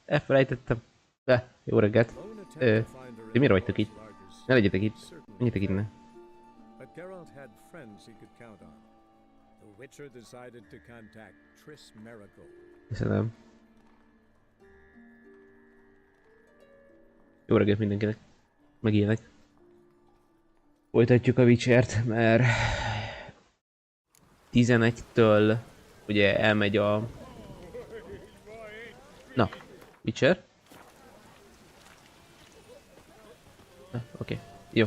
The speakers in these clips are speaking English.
Elfelejtettem. Jó reggelt. Ti miért vagytok itt? Ne legyetek itt. Menjetek innen. Köszönöm. Jó reggelt mindenkinek. Meg ilyenek. Folytatjuk a Witchert, mert 11-től ugye elmegy a... Na, Witcher? Oké, jó.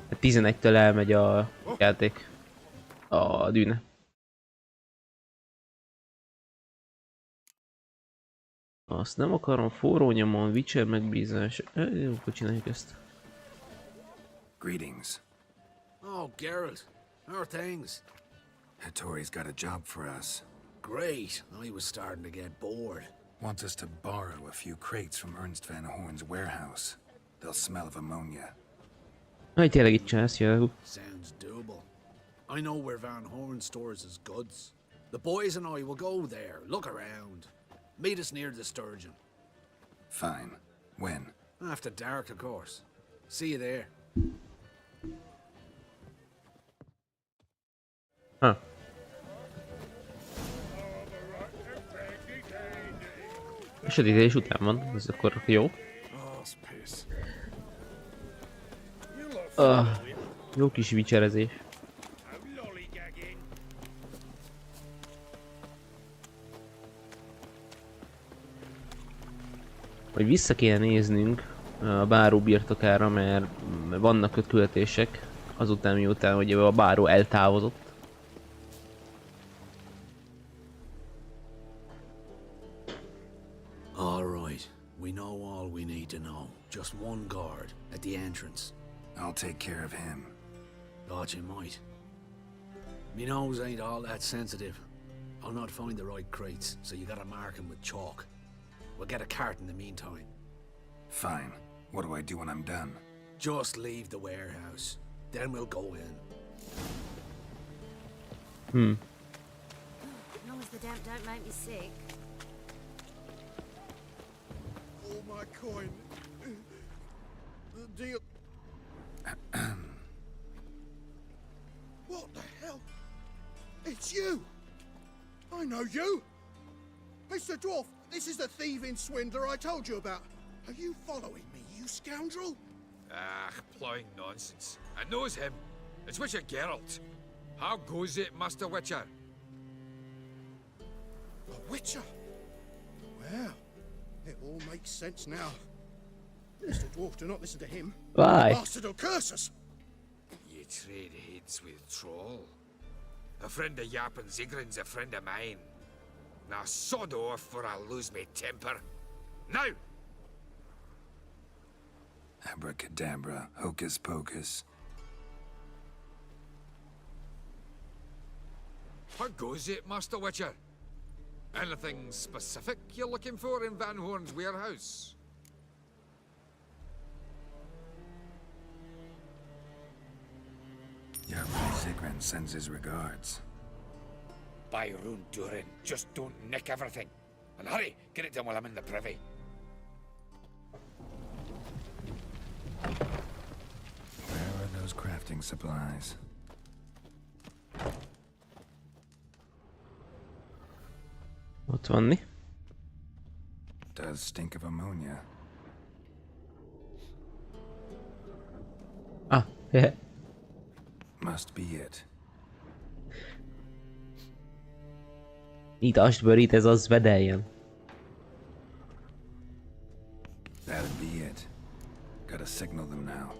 11-től elmegy a játék. A dűne. Azt nem akarom forró nyomon, Witcher megbízás. Jó, akkor csináljuk ezt. Greetings. Oh, Geralt. How are things? Hattori's got a job for us. Great. I was starting to get bored. Wants us to borrow a few crates from Ernst Van Horn's warehouse. They'll smell of ammonia. Aj, tényleg itt csinálsz, Yahoo. Sounds doable. I know where Van Horn stores his goods. The boys and I will go there, look around. Meet us near the Sturgeon. Fine. When? After dark, of course. See you there. Ha. Sötétés után van, ez akkor jó. Jó kis vicserezés. Hogy vissza kéne néznünk a báró birtokára, mert vannak küldetések azután, miután ugye a báró eltávozott. We know all we need to know. Just one guard at the entrance. I'll take care of him. Thought you might. Me nose ain't all that sensitive. I'll not find the right crates, so you gotta mark them with chalk. We'll get a cart in the meantime. Fine. What do I do when I'm done? Just leave the warehouse. Then we'll go in. As long as the damp don't make me sick. Oh, my coin. The deal. What the hell? It's you! I know you! Mr. Dwarf, this is the thieving swindler I told you about. Are you following me, you scoundrel? Ah, ploughing nonsense. I knows him. It's Witcher Geralt. How goes it, Master Witcher? A witcher? Well, it all makes sense now. Mr. Dwarf, do not listen to him. Why? The bastard will curse us. You trade heads with troll. A friend of Yap and Zigrin's a friend of mine. Now sod off or I'll lose my temper. Now! Abracadabra, hocus pocus. How goes it, Master Witcher? Anything specific you're looking for in Van Horn's warehouse? Yap Zigrin sends his regards. By Rune Durin, just don't nick everything. And hurry, get it done while I'm in the privy. Where are those crafting supplies? Ott van mi? Does stink of ammonia. Ah, hehe. Must be it. Nyitast bőrít, ez az vedeljen. That'd be it. Gotta signal them now.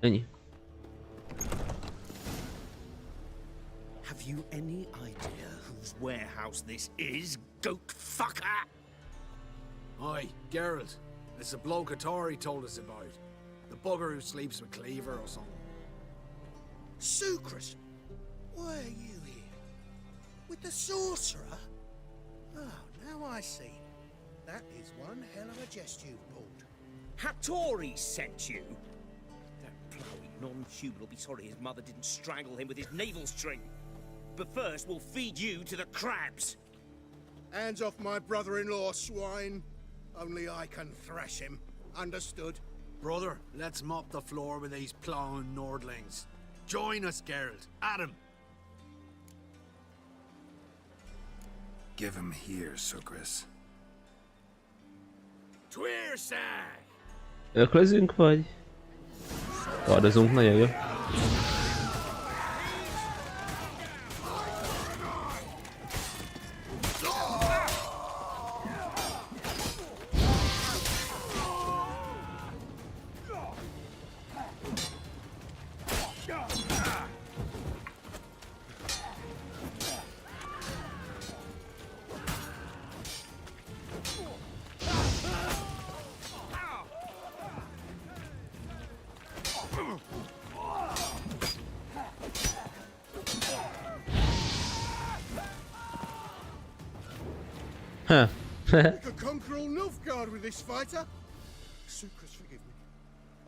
Ennyi. Have you any idea whose warehouse this is, goat fucker? Aye, Geralt. It's the bloke Hattori told us about. The bugger who sleeps with Cleaver or something. Sucrus, why are you here? With the sorcerer? Oh, now I see. That is one hell of a jest you've pulled. Hattori sent you? That ploughing non-human will be sorry his mother didn't strangle him with his navel string. But first, we'll feed you to the crabs. Hands off my brother-in-law, swine. Only I can thrash him. Understood? Brother, let's mop the floor with these plowing Nordlings. Join us, Geralt. Adam. Give him here, Sucrus. Twirság! Öklözünk vagy? Kardozunk, nagyon jó. Huh. We could conquer all Nilfgaard with this fighter. Sucrus, forgive me.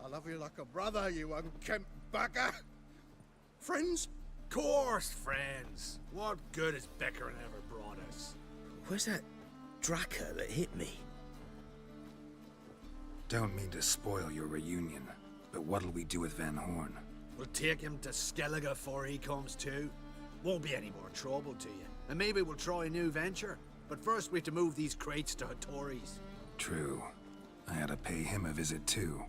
I love you like a brother, you unkempt bugger. Friends? Course, friends. What good has Beckerin ever brought us? Where's that Draka that hit me? Don't mean to spoil your reunion, but what'll we do with Van Horn? We'll take him to Skellige before he comes to. Won't be any more trouble to you. And maybe we'll try a new venture. But first we have to move these crates to Hattori's. True. I had to pay him a visit too.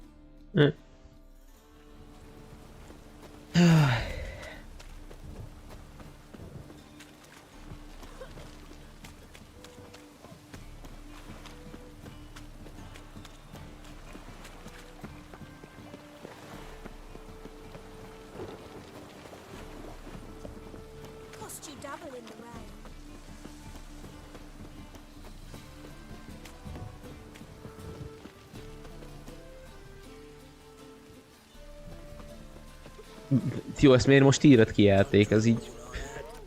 Cost you double in the rain. Jó, ezt miért most írod ki játék? Az így...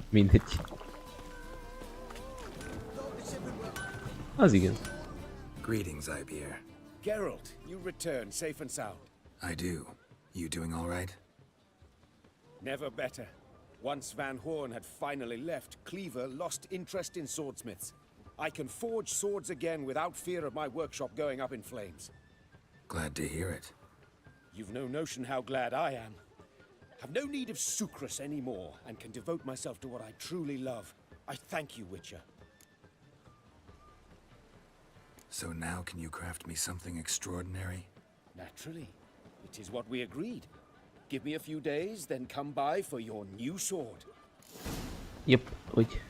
mindegy. Az igen. Greetings, Ibeer. Geralt, you return safe and sound. I do. You doing all right? Never better. Once Van Horn had finally left, Cleaver lost interest in swordsmiths. I can forge swords again without fear of my workshop going up in flames. Glad to hear it. You've no notion how glad I am. Have no need of Sucrus anymore, and can devote myself to what I truly love. I thank you, Witcher. So now can you craft me something extraordinary? Naturally. It is what we agreed. Give me a few days, then come by for your new sword. Jobb, úgy.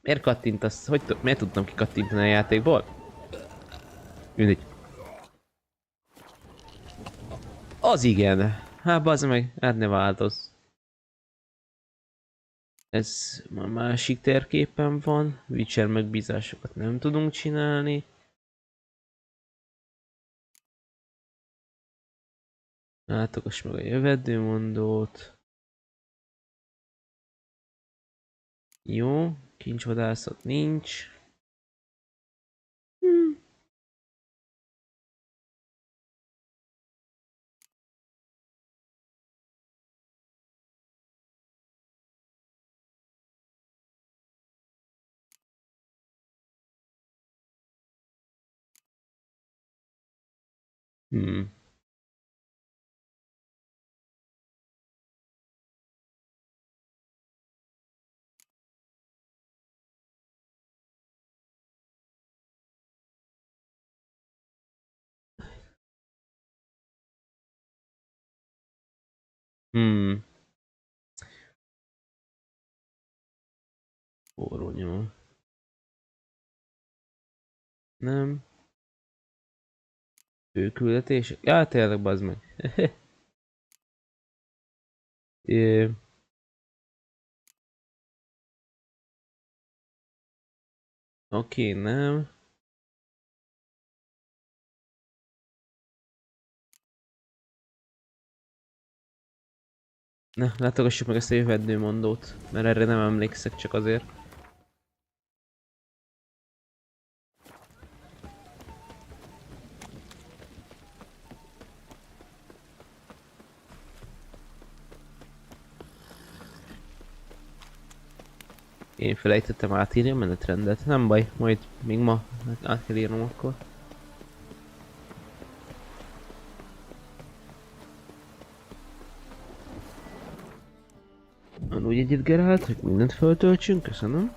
Miért kattintasz? Miért tudtam kikattintani a játékból? Mindegy. Az igen. Hát bazd meg, hát ne változ. Ez a másik térképen van. Witcher megbízásokat nem tudunk csinálni. Látogass meg a jövedőmondót. Jó, kincsvadászat nincs. Forró nyom. Nem. Főküldetések? Ja, tényleg, bazd meg. Oké, nem. Na, látogassuk meg ezt a jövedőmondót, mert erre nem emlékszek, csak azért. Én felejtettem átírni a menetrendet. Nem baj, majd még ma át kell írnom akkor. Úgy egyet Gerált, hogy mindent föltöltsünk, köszönöm.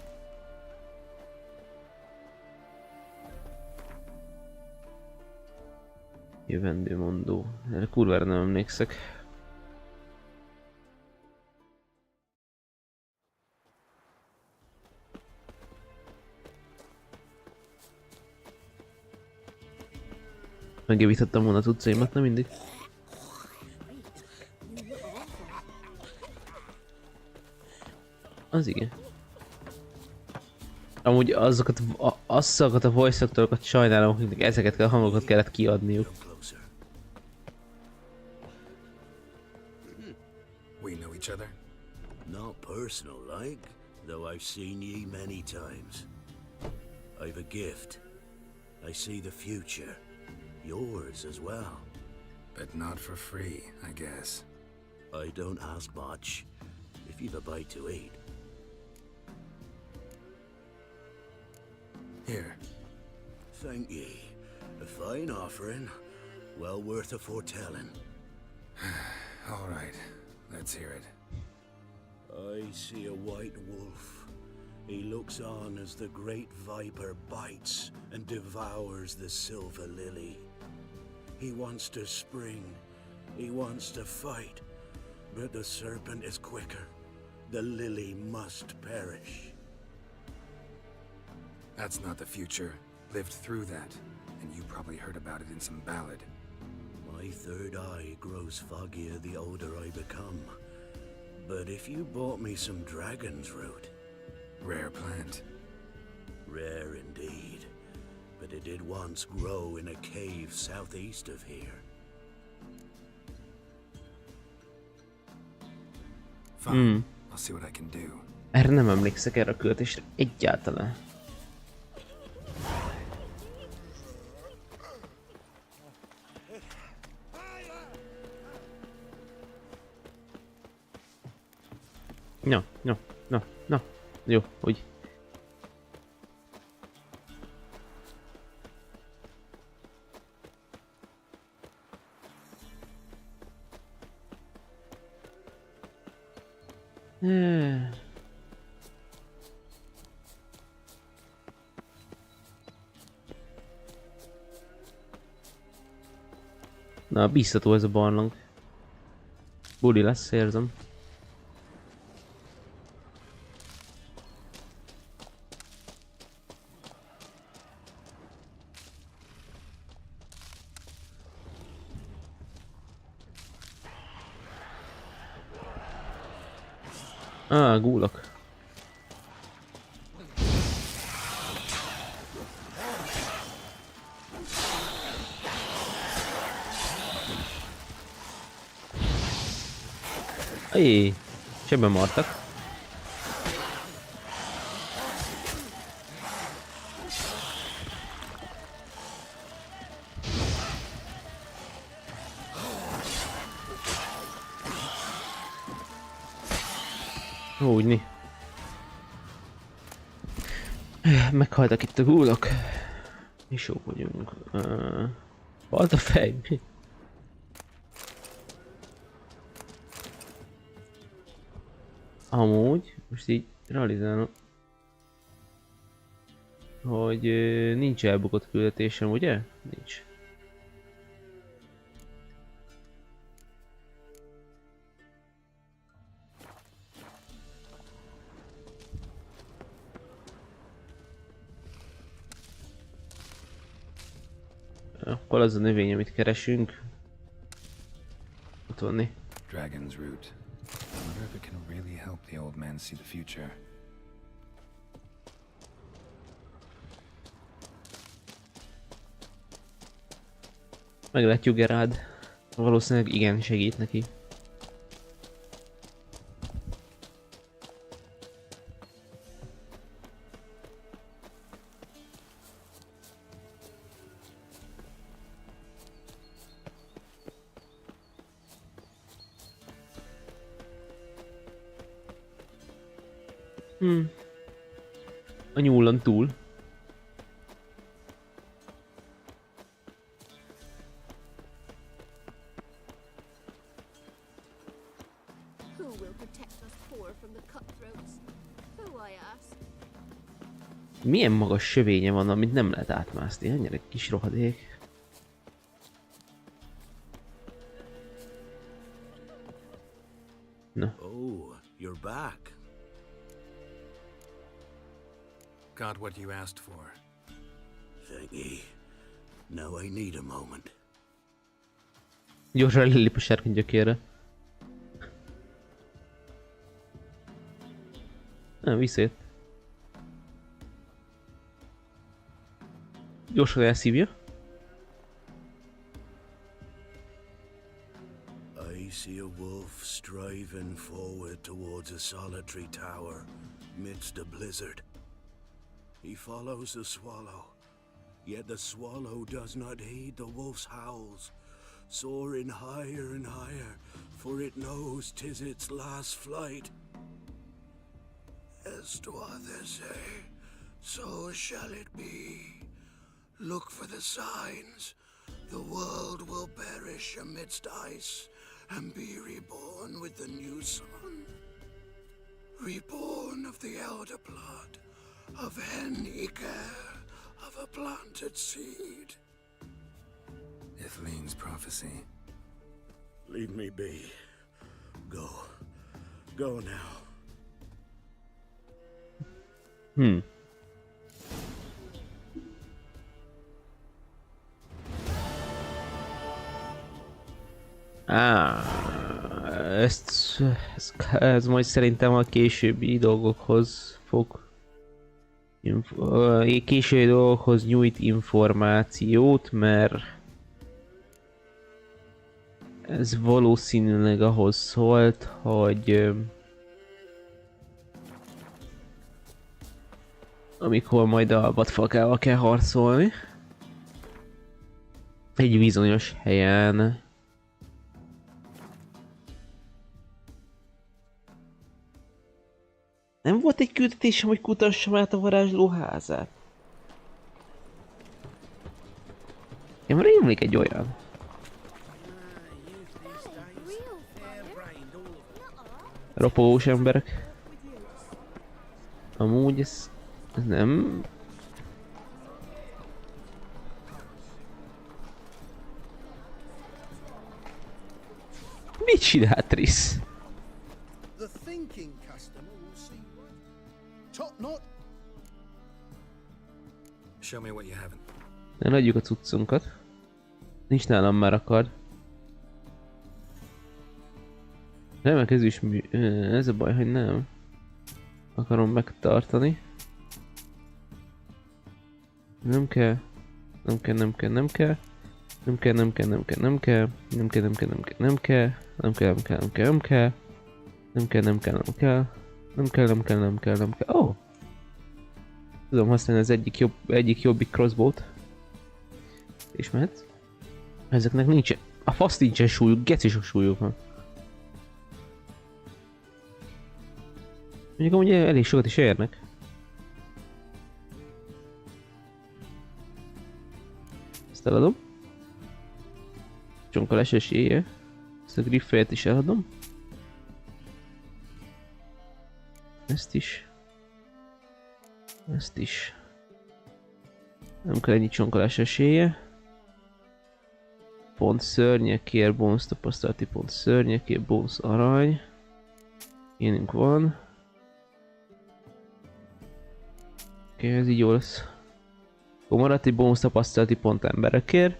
Jövendőmondó. Erre kurvára nem emlékszek. Megjavítottam volna az utcaimat, nem mindig. Az igen. Amúgy azokat a voice actorokat sajnálom, akiknek ezeket a hangokat kellett kiadniuk. We know each other? Not personal like, though I've seen ye many times. I've a gift. I see the future. Yours as well. But not for free, I guess. I don't ask much, if you've a bite to eat. Here. Thank ye. A fine offering, well worth a foretelling. All right, let's hear it. I see a white wolf. He looks on as the great viper bites and devours the silver lily. He wants to spring, he wants to fight, but the serpent is quicker. The lily must perish. That's not the future. Lived through that, and you probably heard about it in some ballad. My third eye grows foggier the older I become. But if you bought me some dragon's root... Rare plant. Rare indeed. But it did once grow in a cave southeast of here. Fine, I'll see what I can do. Erre nem emlékszek, erre a költésre egyáltalán. Na. Jó, úgy. Na, bíztató ez a barlang. Buli lesz, érzem. Gúlok. Éj, sebben martak. Úgyni. Meghaltak itt a gúlok. Mi sok vagyunk. Halt a fej. Amúgy, most így realizálom, hogy nincs elbukott küldetésem, ugye? Nincs. Akkor az a növény, amit keresünk. Ott van né. Dragon's root. I wonder if it can really help the old man see the future. Meglátjuk Gerád. Valószínűleg igen, segít neki. a nyúlon túl. Who will protect us poor from the cutthroats? Who, I ask? Milyen magas sövénye van, amit nem lehet átmászni, ennyire kis rohadék. Na. Oh, you're back. Got what you asked for. Thanky. Now I need a moment. Gyorsan lelép a sárkány gyökérre. Nem, visszajött. Gyorsan elszívja. I see a wolf striving forward towards a solitary tower midst a blizzard. He follows the swallow, yet the swallow does not heed the wolf's howls, soaring higher and higher, for it knows 'tis its last flight. As to others say, so shall it be. Look for the signs. The world will perish amidst ice and be reborn with the new sun. Reborn of the elder blood, of Henniker, of a planted seed. Ithleen's prophecy. Leave me be. Go. Go now. Ez majd szerintem a későbbi dolgokhoz fog... későbbi dolgokhoz nyújt információt, mert... ez valószínűleg ahhoz szólt, hogy... amikor majd a vadfalkával kell harcolni. Egy bizonyos helyen. Nem volt egy küldetésem, hogy kutassam át a varázsló házát? Én már rémlik egy olyan. Ropogós emberek. Amúgy ez nem... Mit csinál Triss? The thinking customer will see top knot. Show me what you haven't. Ne adjuk a cuccunkat. Nincs nálam már a kard. Remek, ez is ez a baj, hogy nem. Akarom megtartani. Nem kell. Nem kell, nem kell, nem kell. Nem kell, nem kell, nem kell, nem kell. Nem kell, nem kell, nem kell, nem kell. Nem kell, nem kell, nem kell, nem kell. Nem kell, nem kell, nem kell. Nem kell, nem kell, nem kell, nem kell. Oh! Tudom használni az egyik jobbik crossbow-t. És mehetsz? Ezeknek nincsen. A fasz nincsen súlyuk, geci sok súlyuk van. Mondjuk amúgy elég sokat is érnek. Ezt eladom. Csonkolás esélye. Ezt a griffejet is eladom. Ezt is. Ezt is. Nem kell ennyi csonkolás esélye. Pont szörnyekér, bónusz tapasztalati pont szörnyekér, bónusz arany. Ilyenünk van. Oké, ez így jó lesz. Akkor maradt egy bónusz tapasztalati pont emberekért.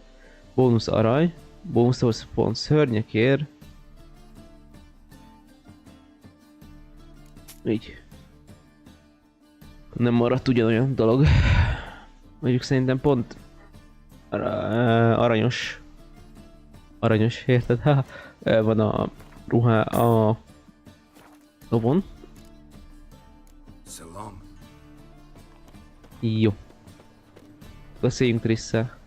Bónusz arany. Bónusz pont szörnyekért. Így. Nem maradt ugyanolyan dolog. Mondjuk szerintem pont aranyos. Aranyos, érted? Ha, van a ruhá a lovon. Salam. Jó. Beszéljünk Trisszel.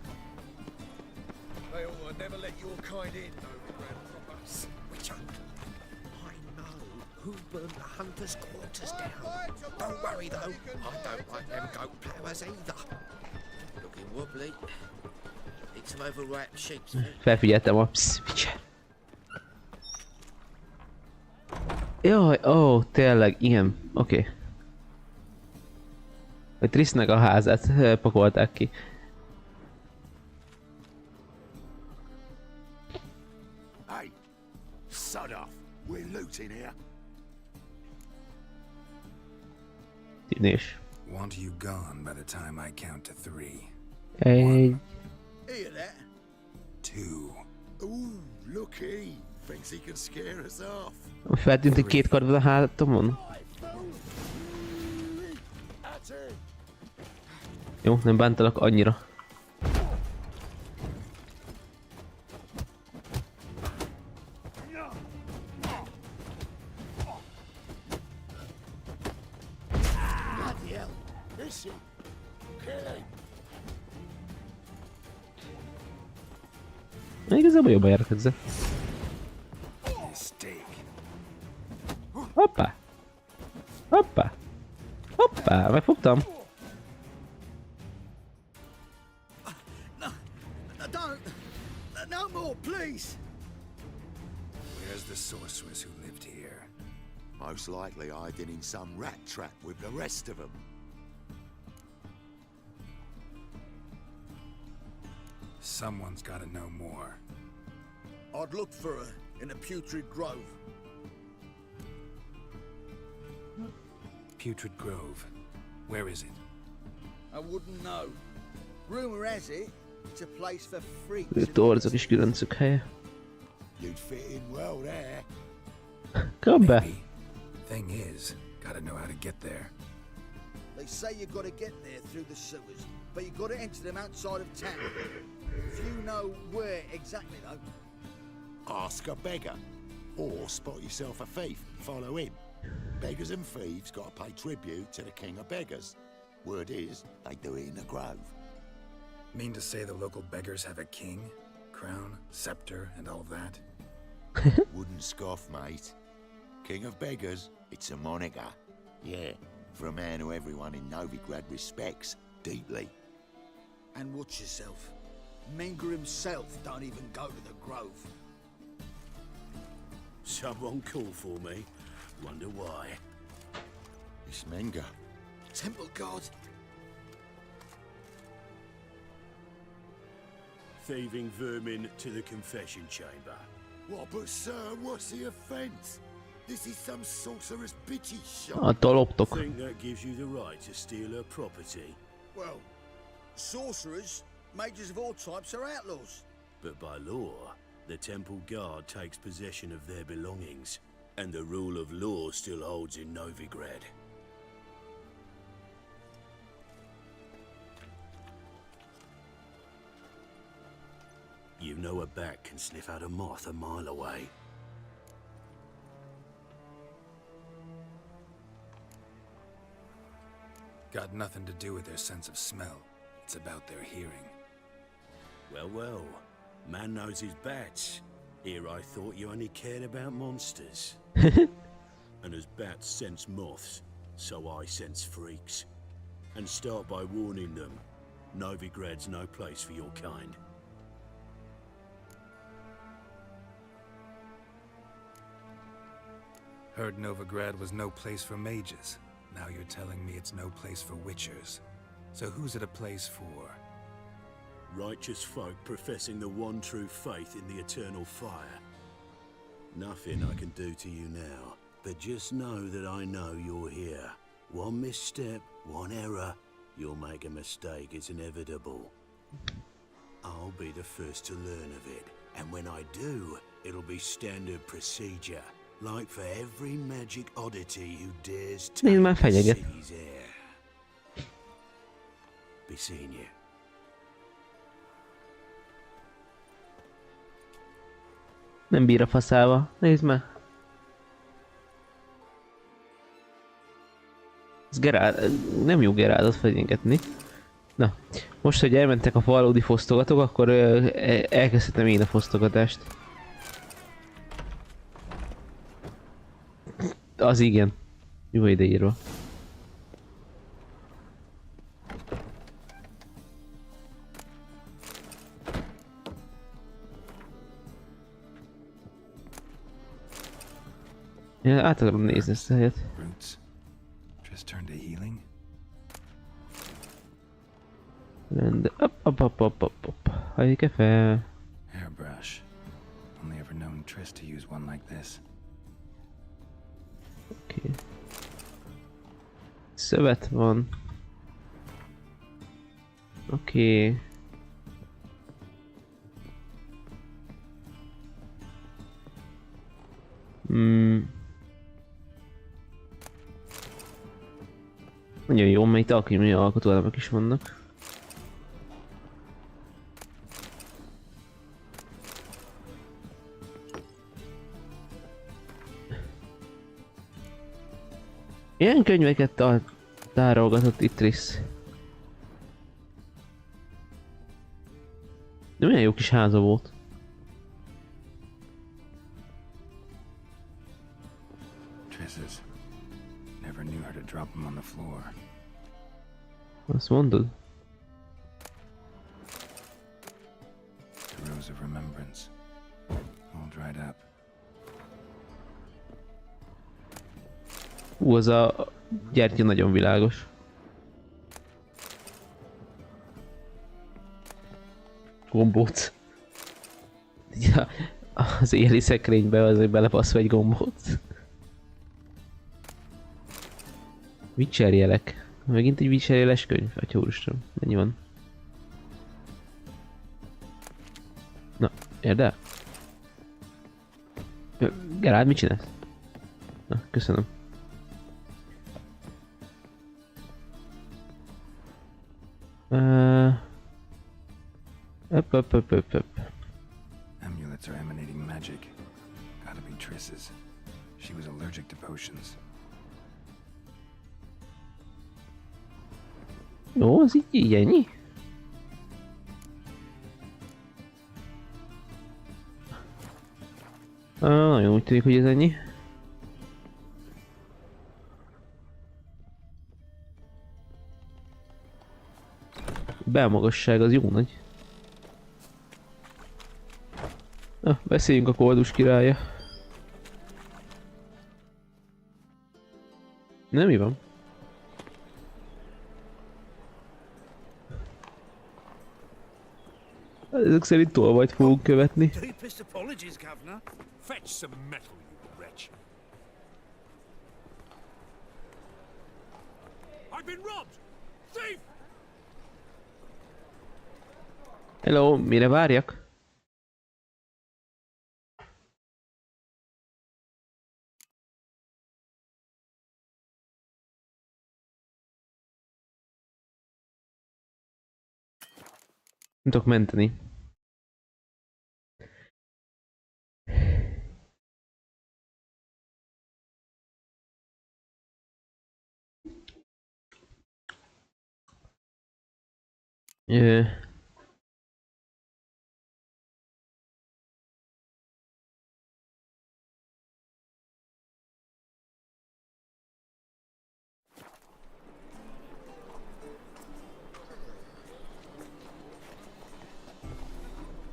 Who burned the hunter's quarters down? Don't worry, way though. I don't like them goat ploughers either. Looking wobbly. Need some overripe sheep's feet. Felfigyeltem a switch. Jaj, ó, tényleg, igen, oké. A Trisznek a házát pakolták ki. Hey, sod off. We're looting here. Tűnés. Want you gone by the time I count to 3. Egy... Hear that? 2. Ooh, look he. Thinks he can scare us off. Feltűnt egy 2 kard a hátamon. Jó, nem bántalak annyira. Igazából jobban járok ezzel. Hoppá! Hoppá! Hoppá! Megfogtam! No more, please. Where's the sorceress who lived here? Most likely hiding in some rat trap with the rest of them. Someone's gotta know more. I'd look for her in the Putrid Grove. Putrid Grove. Where is it? I wouldn't know. Rumor has it, it's a place for freaks. Torzok és különcök helye. You'd fit in well there. Come be! Maybe. Thing is, gotta know how to get there. They say you gotta get there through the sewers, but you gotta enter them outside of town. If you know where exactly though. Ask a beggar. Or spot yourself a thief and follow him. Beggars and thieves gotta pay tribute to the king of beggars. Word is, they do it in the grove. Mean to say the local beggars have a king, crown, scepter, and all that? Wouldn't scoff, mate. King of beggars, it's a moniker. Yeah, for a man who everyone in Novigrad respects deeply. And watch yourself. Menger himself don't even go to the grove. Someone call for me. Wonder why. It's Menger. Temple God. Thieving vermin to the confession chamber. What, but sir, what's the offence? This is some sorcerer's bitchy shop. Attól loptok. Think that gives you the right to steal her property. Well, sorcerers, mages of all types are outlaws. But by law, the temple guard takes possession of their belongings, and the rule of law still holds in Novigrad. You know a bat can sniff out a moth a mile away. Got nothing to do with their sense of smell. It's about their hearing. Well, well. Man knows his bats. Here I thought you only cared about monsters. And as bats sense moths, so I sense freaks. And start by warning them. Novigrad's no place for your kind. Heard Novigrad was no place for mages. Now you're telling me it's no place for witchers. So who's it a place for? Righteous folk professing the one true faith in the eternal fire. Nothing I can do to you now, but just know that I know you're here. One misstep, one error, you'll make a mistake, it's inevitable. I'll be the first to learn of it, and when I do, it'll be standard procedure. Like for every magic oddity who dares take the city's air. Be seeing you. Nem bír a faszába. Nézd meg. Ez nem jó Gerádot fenyegetni. Na, most, hogy elmentek a valódi fosztogatók, akkor elkezdhetem én a fosztogatást. Az igen. Jó ide írva. Én át akarom nézni ezt a helyet. Roots. Just turn to healing. Rende... Op. Hajke fel. Hairbrush. Only ever known Triss to use one like this. Oké. Szövet van. Oké. Nagyon jó, mert itt alkimiai alkotóelemek is vannak. Ilyen könyveket tárolgatott itt Triss. De milyen jó kis háza volt. Triss's. Never knew her to drop them on the floor. Azt mondod? The rose of remembrance. All dried up. Az a gyertya nagyon világos. Gombóc. Ja, az éli szekrénybe azért belepaszva egy gombóc. Witcher jelek. Megint egy Witcher jeles könyv? Atya úristen, mennyi van? Na, érd el? Gerard, mit csinálsz? Na, köszönöm. Up. Amulets are emanating magic. Gotta be Triss's. She was allergic to potions. Jó, az így ennyi? Nagyon úgy tűnik, hogy ez ennyi. Belmagasság az jó nagy. Na, beszéljünk a koldus királya. Nem, mi van? Ezek szerint tolvajt fogunk követni. Deepest apologies, Governor. Fetch some metal, you wretch. I've been robbed! Thief! Hello, mire várjak? Nem tudok menteni.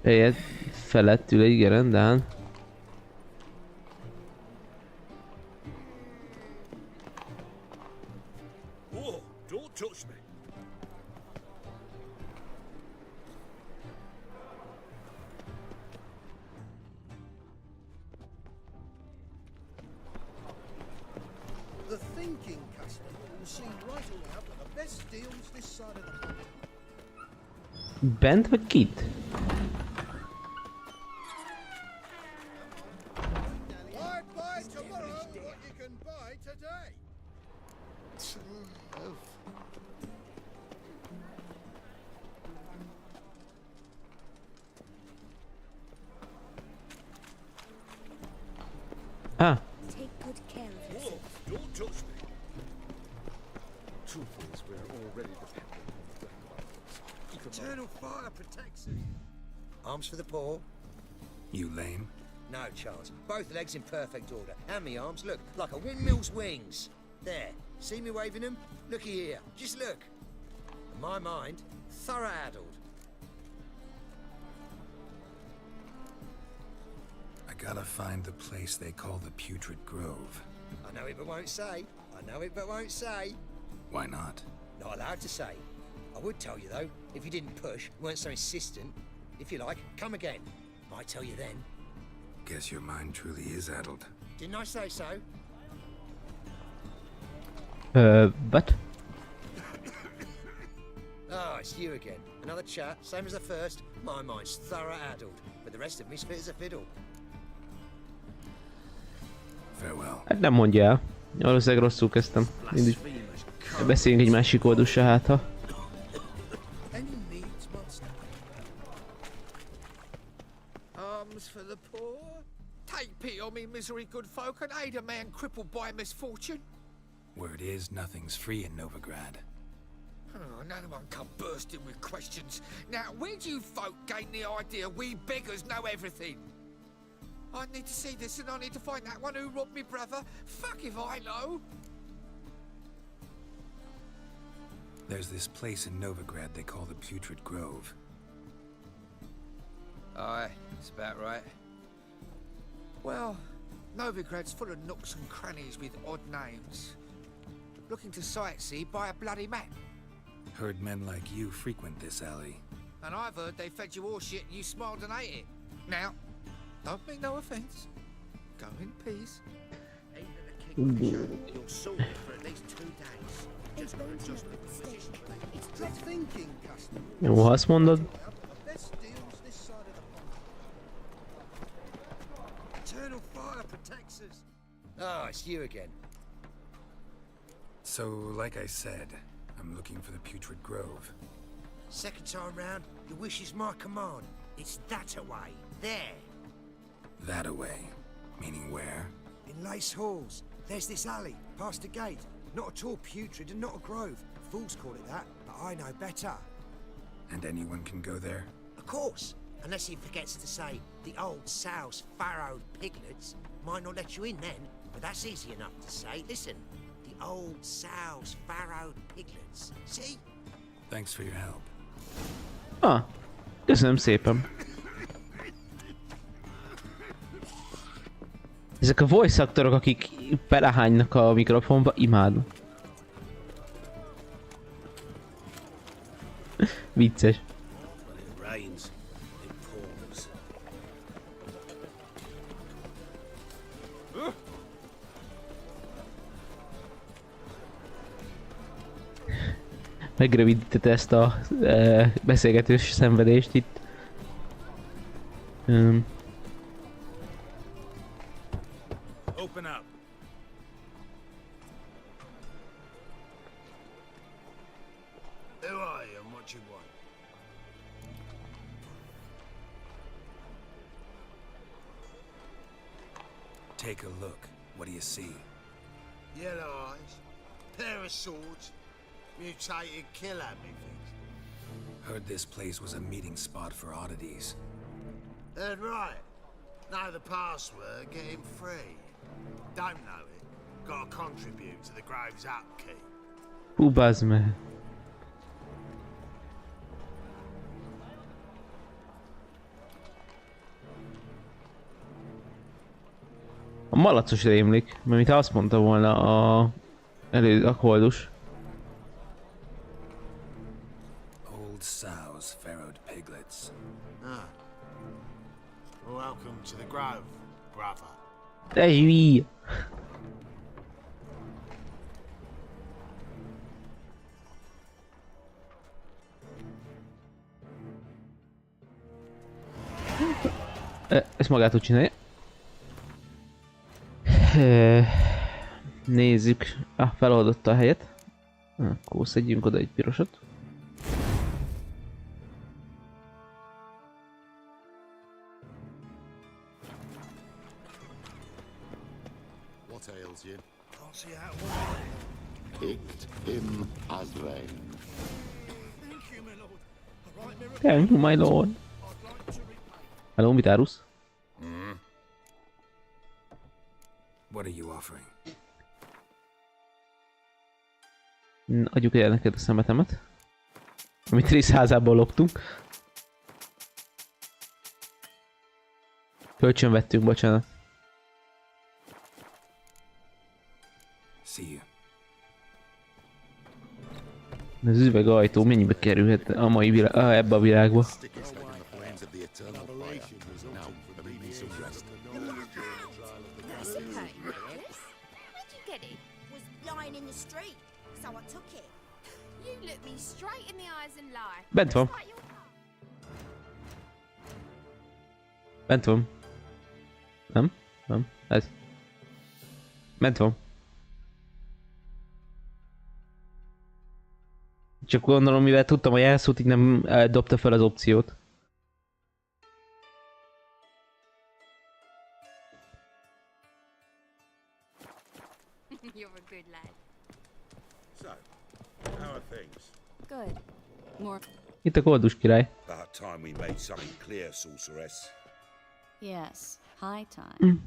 Helyett felett ül egy gerendán. Oh, don't touch me. The thinking customer will see right away up at the best deals this side of the pond. Bent vagy kit? Why buy tomorrow what you can buy today? Ah, Take good care of yourself. Oh, don't touch me. Truth is, we're already dependent on the black markets. Eternal fire protects us. Arms for the poor? You lame? No chance. Both legs in perfect order. And me arms, look, like a windmill's wings. There. See me waving them? Looky here. Just look. And my mind, thorough addled. I Gotta find the place they call the Putrid Grove. I know it but won't say. I know it but won't say. Why not? Not allowed to say. I would tell you though, if you didn't push, weren't so insistent. If you like, come again. Might tell you then. Guess your mind truly is addled. Didn't I say so? But? Ah, it's you again. Another chat, same as the first. My mind's thorough addled, but the rest of me's fit as a fiddle. Farewell. Hát nem mondja el. Valószínűleg rosszul kezdtem. Mindig. Beszéljünk egy másik oldusra, hát ha. Alms for the poor? Take pity on me, misery good folk, and aid a man crippled by misfortune. Word is, nothing's free in Novigrad. Oh, none of them come bursting with questions. Now, where do you folk gain the idea we beggars know everything? I need to see this and I need to find that one who robbed me brother. Fuck if I know. There's this place in Novigrad they call the Putrid Grove. Aye, that's about right. Well, Novigrad's full of nooks and crannies with odd names. Looking to sightsee, buy a bloody map. Heard men like you frequent this alley. And I've heard they fed you all shit and you smiled and ate it. Now, don't mean no offence. Go in peace. You're sorted for at least 2 days. Just got to adjust the position. Good thinking, customer. Jó, ha azt mondod. Best deals this side of the pond. Eternal fire protects us. Ah, it's you again. So, like I said, I'm looking for the Putrid Grove. Second time round, your wish is my command. It's that away. There. That away. Meaning where? In Lace Halls. There's this alley, past the gate. Not at all putrid and not a grove. Fools call it that, but I know better. And anyone can go there? Of course. Unless he forgets to say, the old sow's farrowed piglets. Might not let you in then, but that's easy enough to say. Listen. The old sow's farrowed piglets. See? Thanks for your help. Ah, köszönöm szépen. Ezek a voice aktorok, akik belehánynak a mikrofonba, imádom. Vicces. Megrövidítette ezt a beszélgetős szenvedést itt. Open up. Who are you and what you want? Take a look. What do you see? Yellow eyes, pair of swords, mutated killer, methinks. Heard this place was a meeting spot for oddities. Heard right. Know the password, get him free. Don't know it, gotta contribute to the Grove's upkeep. Hú, bazd meg. A malacos rémlik, mert mintha azt mondta volna a koldus. Old sows, farrowed piglets. Ah. Welcome to the Grove, brother. Te hülye! Ezt magától csinálja. Nézzük. Feloldotta a helyet. Akkor szedjünk oda egy pirosat. What ails you? Can't see how it was. Picked him as rain. Thank you, my lord. All right, Mirror. Thank you, my lord. I'd like to repay. Hello, mit árulsz? What are you offering? Adjuk el neked a szemetemet. Amit részházából loptunk. Kölcsön vettünk, bocsánat. See you. Az üvegajtó mennyibe kerülhet a mai világ, ebbe a világba? That's okay. Chris, where'd you get it? Was lying in the street, so I took it. You look me straight in the eyes and lie. Bent van. Despite your- Bent van. Nem? Nem. Ez. Bent van. Csak gondolom, mivel tudtam a jelszót, így nem dobta fel az opciót. You're a good lad. So, how are things? Good. More. Itt a koldus király. About time we made something clear, sorceress. Yes. High time.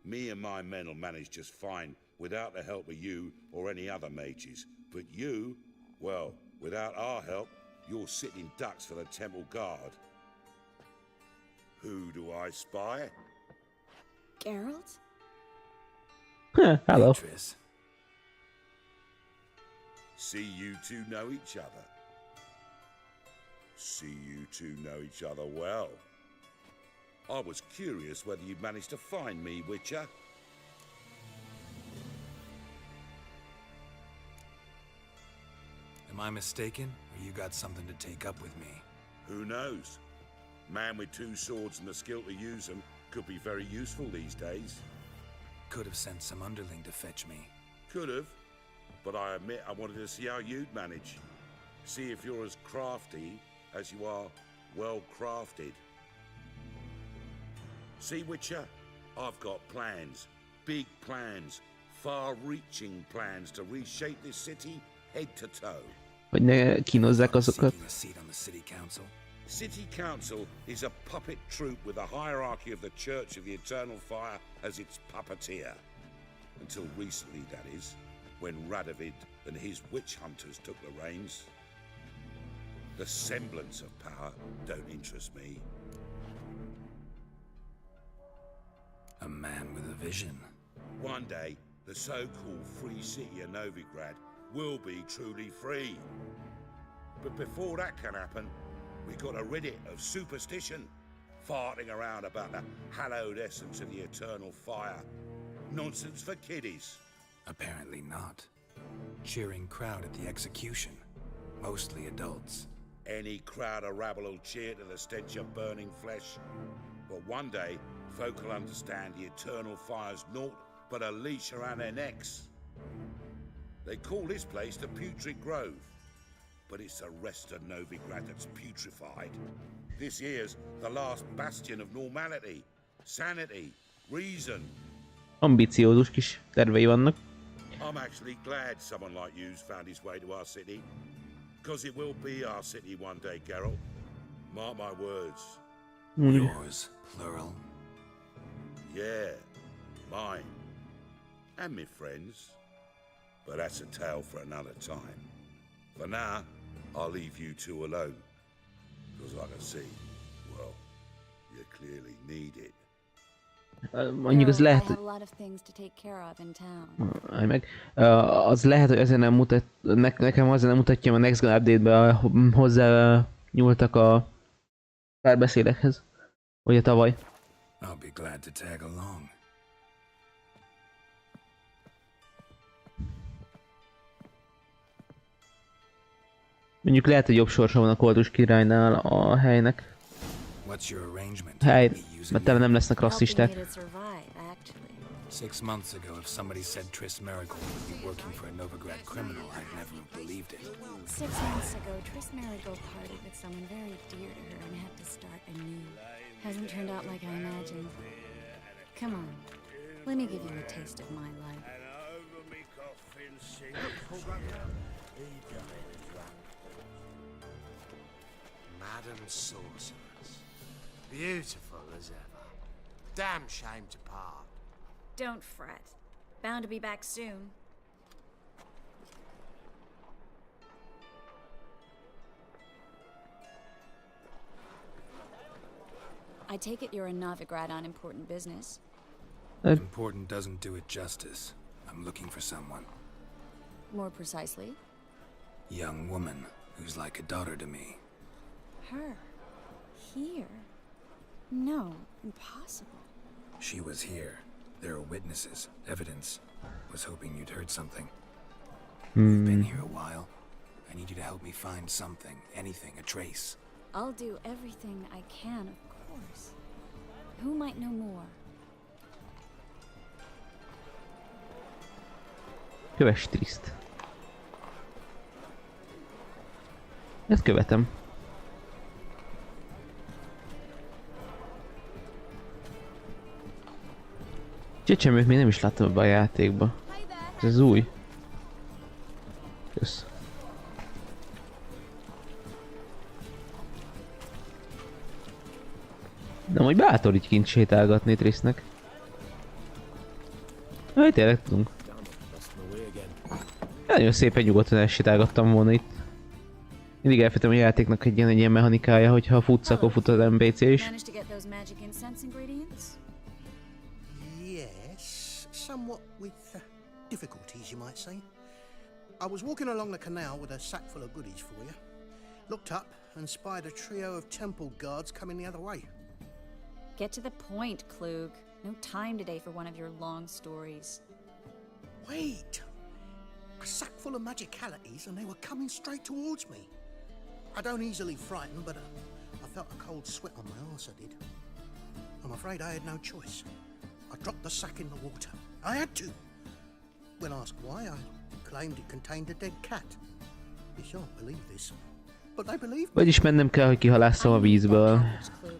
Me and my men will manage just fine without the help of you or any other mages. But you, well, without our help, you're sitting ducks for the temple guard. Who do I spy? Geralt? Hello. Tris. See you two know each other. See you two know each other well. I was curious whether you'd managed to find me, Witcher. Am I mistaken, or you got something to take up with me? Who knows? Man with two swords and the skill to use them could be very useful these days. Could have sent some underling to fetch me. Could have, but I admit I wanted to see how you'd manage. See if you're as crafty as you are well crafted. See, Witcher, I've got plans, big plans, far-reaching plans to reshape this city head to toe. Hogy ne kínozzák azokat. Seeking a seat on the city council. City Council is a puppet troupe with a hierarchy of the Church of the Eternal Fire as its puppeteer. Until recently, that is, when Radovid and his witch hunters took the reins. The semblance of power don't interest me. A man with a vision. One day, the so-called free city of Novigrad will be truly free. But before that can happen, we gotta rid it of superstition, farting around about the hallowed essence of the eternal fire. Nonsense for kiddies. Apparently not. Cheering crowd at the execution. Mostly adults. Any crowd of rabble will cheer to the stench of burning flesh. But one day, folk will understand the eternal fire's naught but a leash around their necks. They call this place the Putrid Grove, but it's the rest of Novigrad that's putrefied. This here's the last bastion of normality, sanity, reason. Ambiciózus kis tervei vannak. I'm actually glad someone like you's found his way to our city. Because it will be our city one day, Geralt. Mark my words. Yours, plural. Yeah, mine. And my friends. But that's a tale for another time. For now, I'll leave you two alone. Because like I see, well, you clearly need it. Mondjuk az lehet, I have a lot of things to take care of in town. állj meg. Az lehet, hogy ezen nem mutat, nekem azért nem mutatja, a Next Gen Update-ben hozzá nyúltak a párbeszédekhez. Ugye tavaly. I'll be glad to tag along. Mondjuk lehet, hogy jobb sorsa van a koldus királynál a helynek. What's your arrangement? Hely, mert tele nem lesznek rasszisták. Helping me to survive, actually. 6 months ago, if somebody said Triss Merigold would be working for a Novigrad criminal, I'd never have believed it. 6 months ago, Triss Merigold parted with someone very dear to her and had to start anew. Hasn't turned out like I imagined. Come on, let me give you a taste of my life. Madam Sorceress. Beautiful as ever. Damn shame to part. Don't fret. Bound to be back soon. I I take it you're a Novigrad on important business. Important doesn't do it justice. I'm looking for someone. More precisely? Young woman who's like a daughter to me. Her? Here? No, impossible. She was here. There are witnesses, evidence. Was hoping you'd heard something. You've been here a while. I need you to help me find something, anything, a trace. I'll do everything I can, of course. Who might know more? Kövess Triszt. Ezt követem. Csecsemőt még nem is láttam ebbe a játékba. Ez az új. Kösz. De majd bátor így kint sétálgatni Trisznek. Majd tényleg tudunk. Nagyon szépen nyugodtan elsétálgattam volna itt. Mindig elfettem a játéknak egy ilyen mechanikája, hogyha futsz, akkor fut az NPC is. Yes, somewhat with difficulties, you might say. I was walking along the canal with a sack full of goodies for you. Looked up and spied a trio of temple guards coming the other way. Get to the point, Klug. No time today for one of your long stories. Wait! A sack full of magicalities and they were coming straight towards me. I don't easily frighten, but I felt a cold sweat on my arse, I did. I'm afraid I had no choice. I dropped the sack in the water. I had to. When asked why, I claimed it contained a dead cat. You shan't believe this, but they believed me. Vagyis mennem kell, hogy kihalásszam a vízből.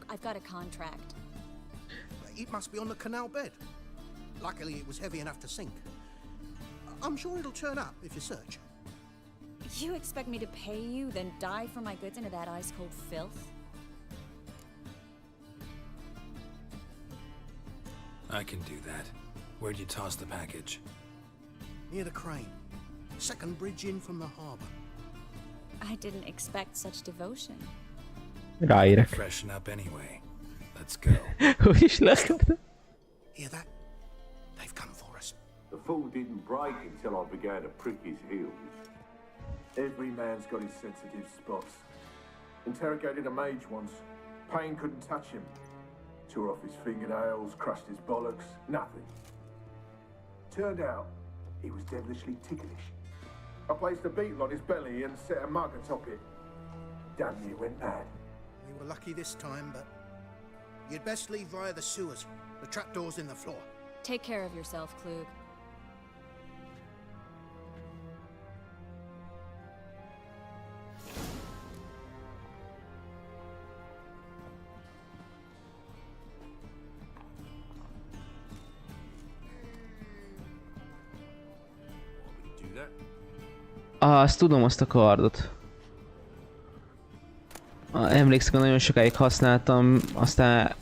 I've got a contract. It must be on the canal bed. Luckily, it was heavy enough to sink. I'm sure it'll turn up if you search. You expect me to pay you, then dive for my goods into that ice-cold filth? I can do that. Where'd you toss the package? Near the crane. Second bridge in from the harbor. I didn't expect such devotion. Ráérek. Freshen up anyway. Let's go. Hogy is lesz? Hear that? They've come for us. The fall didn't break until I began to prick his heels. Every man's got his sensitive spots. Interrogated a mage once. Pain couldn't touch him. Tore off his fingernails, crushed his bollocks, nothing. Turned out, he was devilishly ticklish. I placed a beetle on his belly and set a mug atop it. Damn near went mad. We were lucky this time, but you'd best leave via the sewers. The trapdoor's in the floor. Take care of yourself, Klug. Azt tudom, azt a kardot. Emlékszem, hogy nagyon sokáig használtam, aztán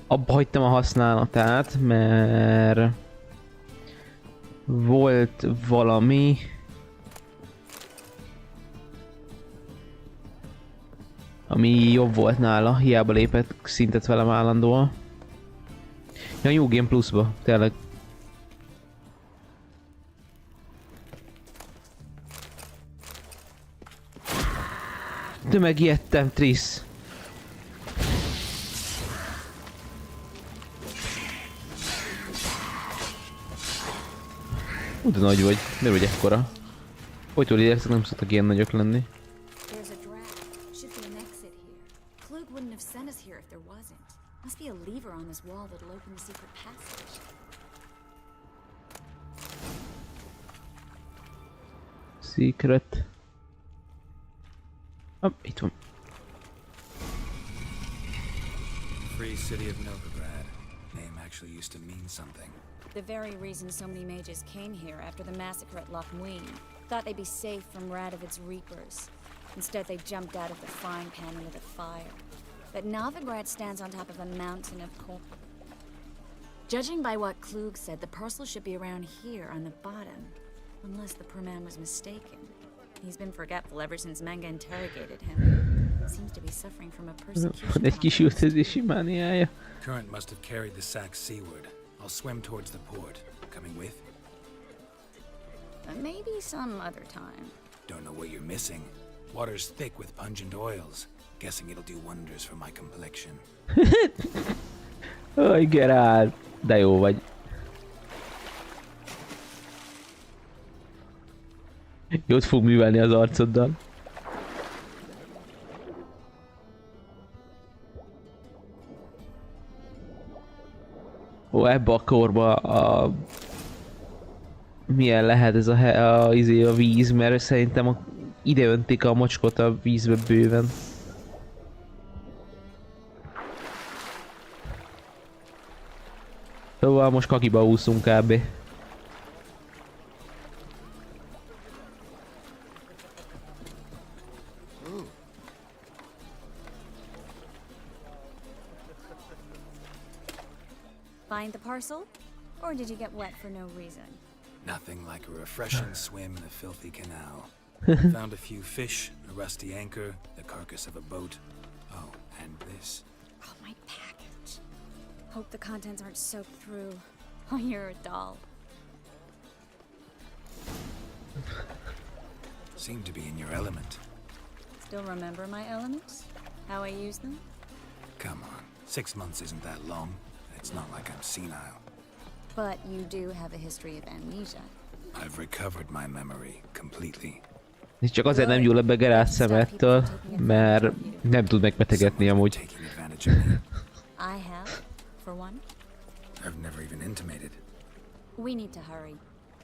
abba hagytam a használatát, mert volt valami, ami jobb volt nála, hiába lépett szintet velem állandóan. Ja, New Game Plus-ba, tényleg. De megijedtem, Trisz. De nagy vagy, miért vagy ekkora? Hogy tudod értek, nem szoktak ilyen nagyok lenni. Secret. Itt van. Free city of Novigrad. Name actually used to mean something. The very reason so many mages came here after the massacre at Loch Muin. Thought they'd be safe from Radovid's reapers. Instead, they jumped out of the frying pan into the fire. But Novigrad stands on top of a mountain of coal. Judging by what Klug said, the parcel should be around here on the bottom. Unless the poor man was mistaken. He's been forgetful ever since Manga interrogated him. seems to be suffering from a persecution. Van egy kis üldözési mániája. Current must have carried the sack seaward. I'll swim towards the port. Coming with? Maybe some other time. Don't know what you're missing. Water's thick with pungent oils. Guessing it'll do wonders for my complexion. Aj, Geralt, de jó vagy. Jót fog művelni az arcoddal. Ó, ebbe a korba milyen lehet ez a víz, mert szerintem ide öntik a mocskot a vízbe bőven. Szóval most kakiba úszunk kb. Find the parcel? Or did you get wet for no reason? Nothing like a refreshing swim in a filthy canal. Found a few fish, a rusty anchor, the carcass of a boat. Oh, and this. Oh, my package. Hope the contents aren't soaked through. Oh, you're a doll. Seem to be in your element. Still remember my elements? How I use them? Come on, 6 months isn't that long. It's not like I'm senile. But you do have a history of amnesia. I've recovered my memory completely. És csak azért nem gyúl ebbe Geralt szemettől, mert nem tud megbetegetni amúgy. I have, for one. I've never even intimated. We need to hurry.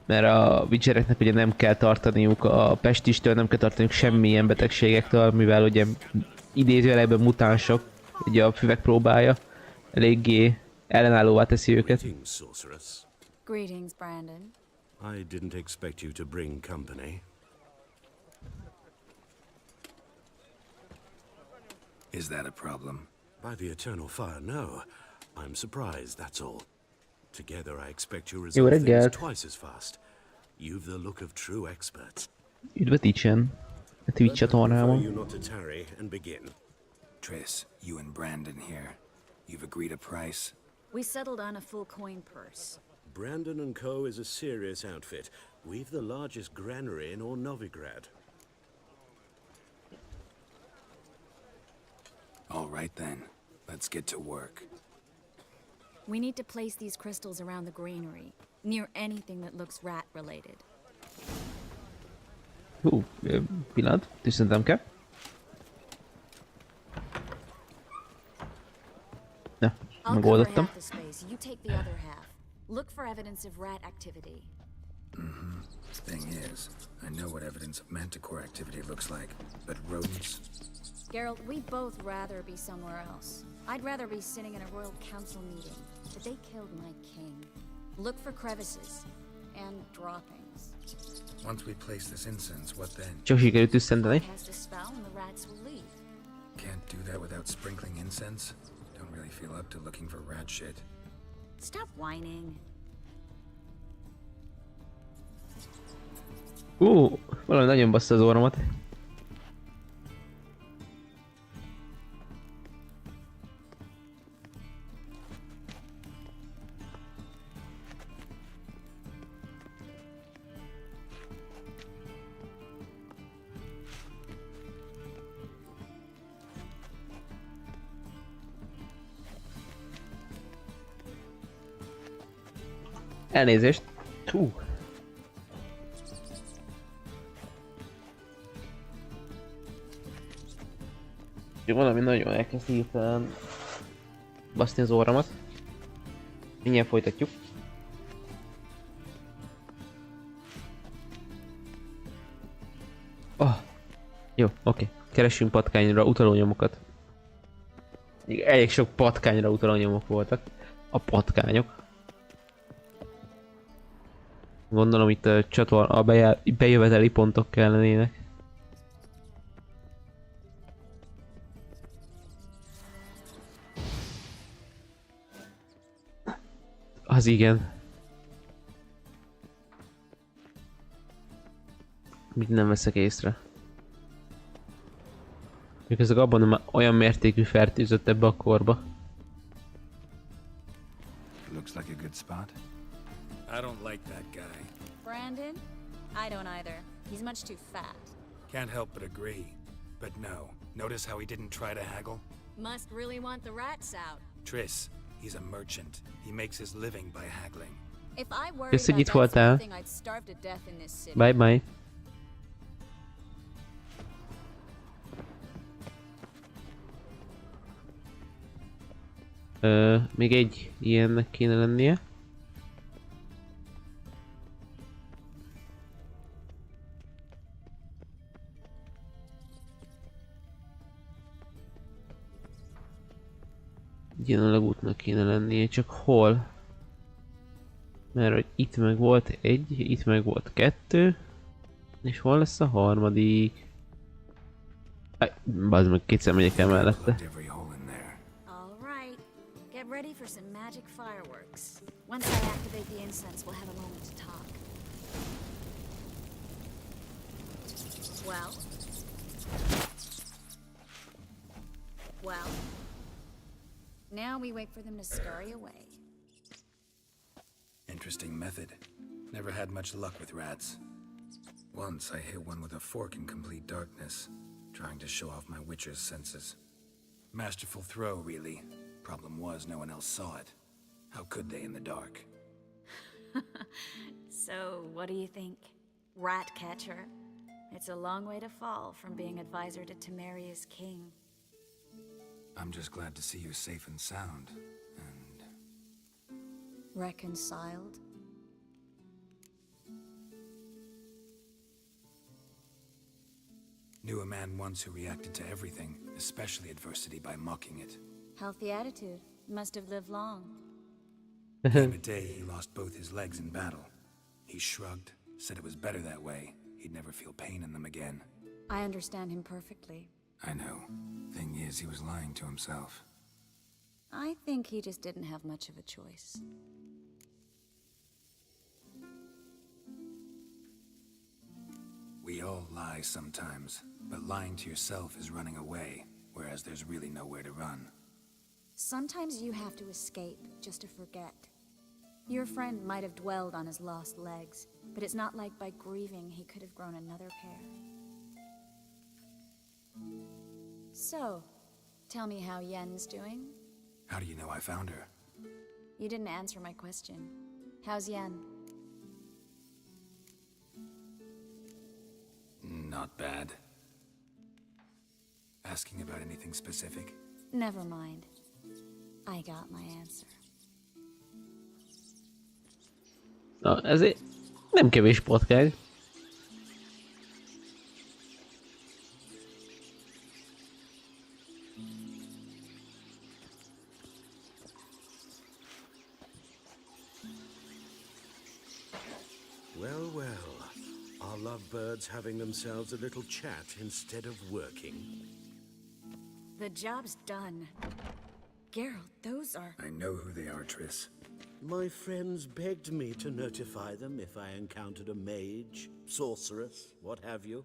Mert a Witchereknek ugye nem kell tartaniuk a pestistől, nem kell tartaniuk semmilyen betegségektől, mivel ugye idézőjelben mutánsok, ugye a füvek próbálja eléggé ellenállóvá teszi őket. Greetings, Brandon. I didn't expect you to bring company. Is that a problem? By the eternal fire, no. I'm surprised, that's all. Together I expect you Jó resolve things reggelt! twice as fast. You've the look of true experts. Üdv Twitchen! A Twitch csatornámon. You not to tarry and begin. Triss, you and Brandon here. You've agreed a price? We settled on a full coin purse. Brandon & Co. is a serious outfit. We've the largest granary in all Novigrad. All right then, let's get to work. We need to place these crystals around the granary, near anything that looks rat-related. Pillanat, tűzszentem kell. Na, megoldottam. You take the other half. Look for evidence of rat activity. Thing is, I know what evidence of manticore activity looks like, but rodents? Geralt, we'd both rather be somewhere else. I'd rather be sitting in a royal council meeting, but they killed my king. Look for crevices and droppings. Once we place this incense, what then? Csak sikerült tüsszenteni. Cast a spell and the rats will leave. Can't do that without sprinkling incense? Don't really feel up to looking for rat shit. Stop whining. Valami nagyon bassza az orromat. Elnézést. Valami nagyon elkezd hirtelen baszni az orromat. Mindjárt folytatjuk. Jó, oké. Keressünk patkányra utaló nyomokat. Elég sok patkányra utaló nyomok voltak. A patkányok. Gondolom itt a bejöveteli pontok kellenének. Az igen. Mit nem veszek észre. Miközben abban olyan mértékű fertőzött ebbe a korba. Looks like a good spot. I don't like that guy. Brandon? I don't either. He's much too fat. Can't help but agree. But no. Notice how he didn't try to haggle? Must really want the rats out. Triss, he's a merchant. He makes his living by haggling. If I worried Kösz, hogy itt about that voltál. sort of thing, I'd starve to death in this city. Bye bye. Még egy ilyennek kéne lennie. Jelenleg útnak kéne lennie, csak hol? Mert hogy itt meg volt egy, itt meg volt kettő. És hol lesz a harmadik? Bazd meg, kétszer megyek el mellette. Alright, get ready for some magic fireworks. Once I activate the incense, we'll have a moment to talk. Well? Well? Now we wait for them to scurry away. Interesting method. Never had much luck with rats. Once I hit one with a fork in complete darkness, trying to show off my witcher's senses. Masterful throw, really. Problem was, no one else saw it. How could they in the dark? So, what do you think? Rat catcher? It's a long way to fall from being advisor to Temeria's king. I'm just glad to see you safe and sound, and... Reconciled? Knew a man once who reacted to everything, especially adversity, by mocking it. Healthy attitude. Must have lived long. Came a day he lost both his legs in battle. He shrugged, said it was better that way. He'd never feel pain in them again. I understand him perfectly. I know. Thing is, he was lying to himself. I think he just didn't have much of a choice. We all lie sometimes, but lying to yourself is running away, whereas there's really nowhere to run. Sometimes you have to escape just to forget. Your friend might have dwelled on his lost legs, but it's not like by grieving he could have grown another pair. So, tell me how Yen's doing? How do you know I found her? You didn't answer my question. How's Yen? Not bad. Asking about anything specific? Never mind. I got my answer. Na, ezért nem kevés patkány. Well, well. Our lovebirds having themselves a little chat instead of working. The job's done. Geralt, those are... I know who they are, Triss. My friends begged me to notify them if I encountered a mage, sorceress, what have you.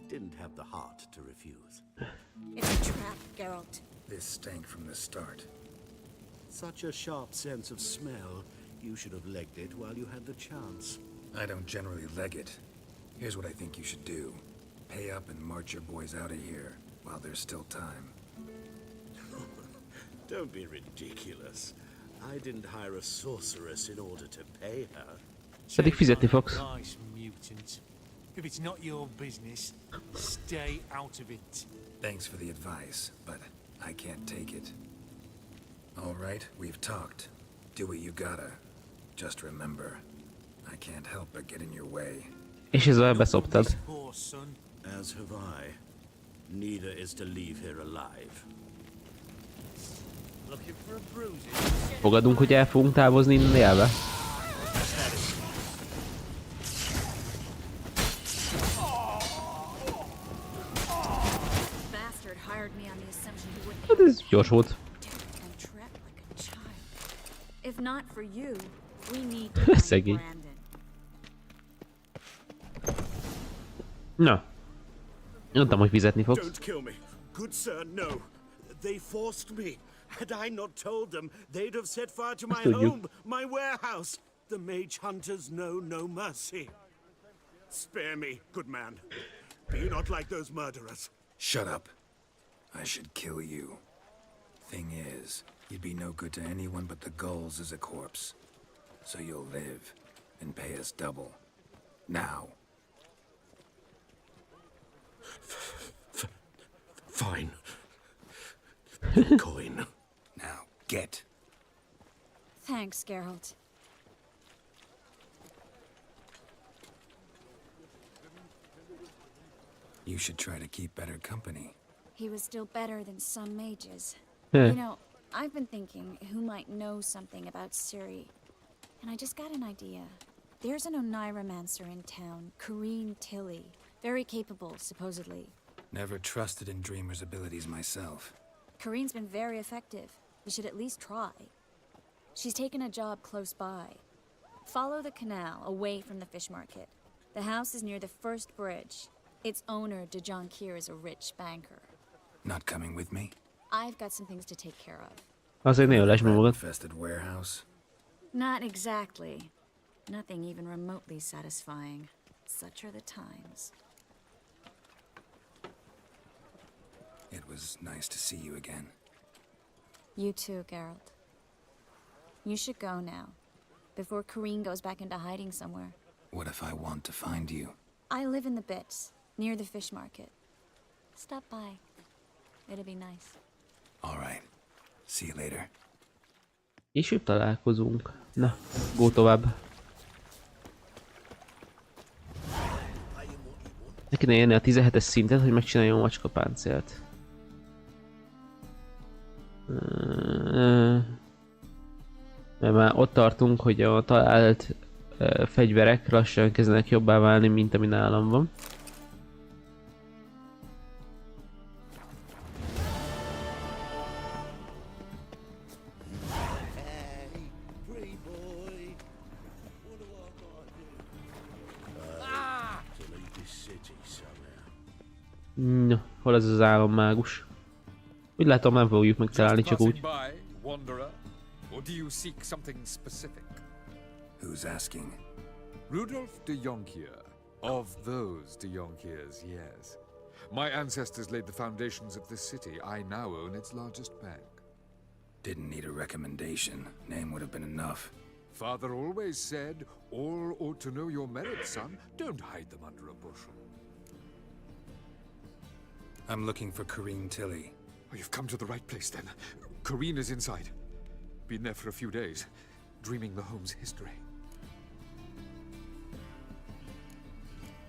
Didn't have the heart to refuse. It's a trap, Geralt. This stank from the start. Such a sharp sense of smell. You should have legged it while you had the chance. I don't generally leg it. Here's what I think you should do. Pay up and march your boys out of here while there's still time. Don't be ridiculous. I didn't hire a sorceress in order to pay her. Pedig fizetni fogsz. Nice mutant. If it's not your business, stay out of it. Thanks for the advice, but I can't take it. All right, we've talked. Do what you gotta. Just remember, I can't help but get in your way. És ezzel beszoptad. As have I. Neither is to leave here alive. Fogadunk, hogy el fogunk távozni innen élve. Hát ez gyors volt. Szegény. Na. Mondtam, hogy fizetni fogsz. Don't kill me. Good sir, no. They forced me. Had I not told them, they'd have set fire to my home, my warehouse. The mage hunters know no mercy. Spare me, good man. Be not like those murderers. Shut up. I should kill you. Thing is, you'd be no good to anyone but the gulls as a corpse. So you'll live and pay us double. Now. Fine. Coin. Now, get. Thanks, Geralt. You should try to keep better company. He was still better than some mages. Yeah. You know, I've been thinking who might know something about Ciri. And I just got an idea. There's an Oneiromancer in town, Corrine Tilly. Very capable, supposedly. Never trusted in Dreamer's abilities myself. Corrine's been very effective. You should at least try. She's taken a job close by. Follow the canal, away from the fish market. The house is near the first bridge. Its owner, de Jonquier, is a rich banker. Not coming with me? I've got some things to take care of. Azért ne ölesd meg magad. Infested warehouse? Not exactly. Nothing even remotely satisfying. Such are the times. It was nice to see you again. You too, Geralt. You should go now, before Corrine goes back into hiding somewhere. What if I want to find you? I live in the Bits, near the fish market. Stop by. It'll be nice. All right. See you later. Később találkozunk. Na, go tovább. Neki ne érni a 17-es szintet, hogy megcsináljon a macskapáncélt. Mert már ott tartunk, hogy a talált fegyverek lassan kezdenek jobbá válni, mint ami nálam van. No, hol ez az álommágus? Úgy látom, nem fogjuk megtalálni, csak úgy. Or do you seek something specific? Who's asking? Rudolf de Jonquier. Of those de Jonquiers, yes. My ancestors laid the foundations of this city. I now own its largest bank. Didn't need a recommendation. Name would have been enough. Father always said, all ought to know your merits, son. Don't hide them under a bushel. I'm looking for Corrine Tilly. Oh, you've come to the right place then. Corrine is inside. Been there for a few days, dreaming the home's history.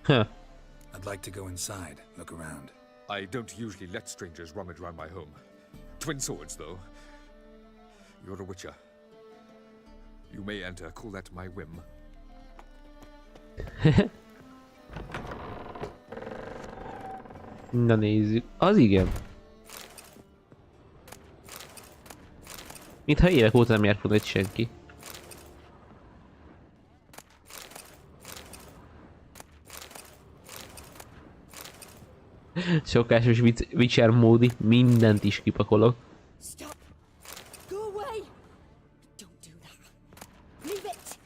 Huh. I'd like to go inside, look around. I don't usually let strangers rummage around my home. Twin swords, though. You're a witcher. You may enter, call that my whim. Na nézzük. Az igen. Mintha évek óta nem járt volna itt senki. Szokásos Witcher módi, mindent is kipakolok. Stop! Go away! Don't do that. Leave it!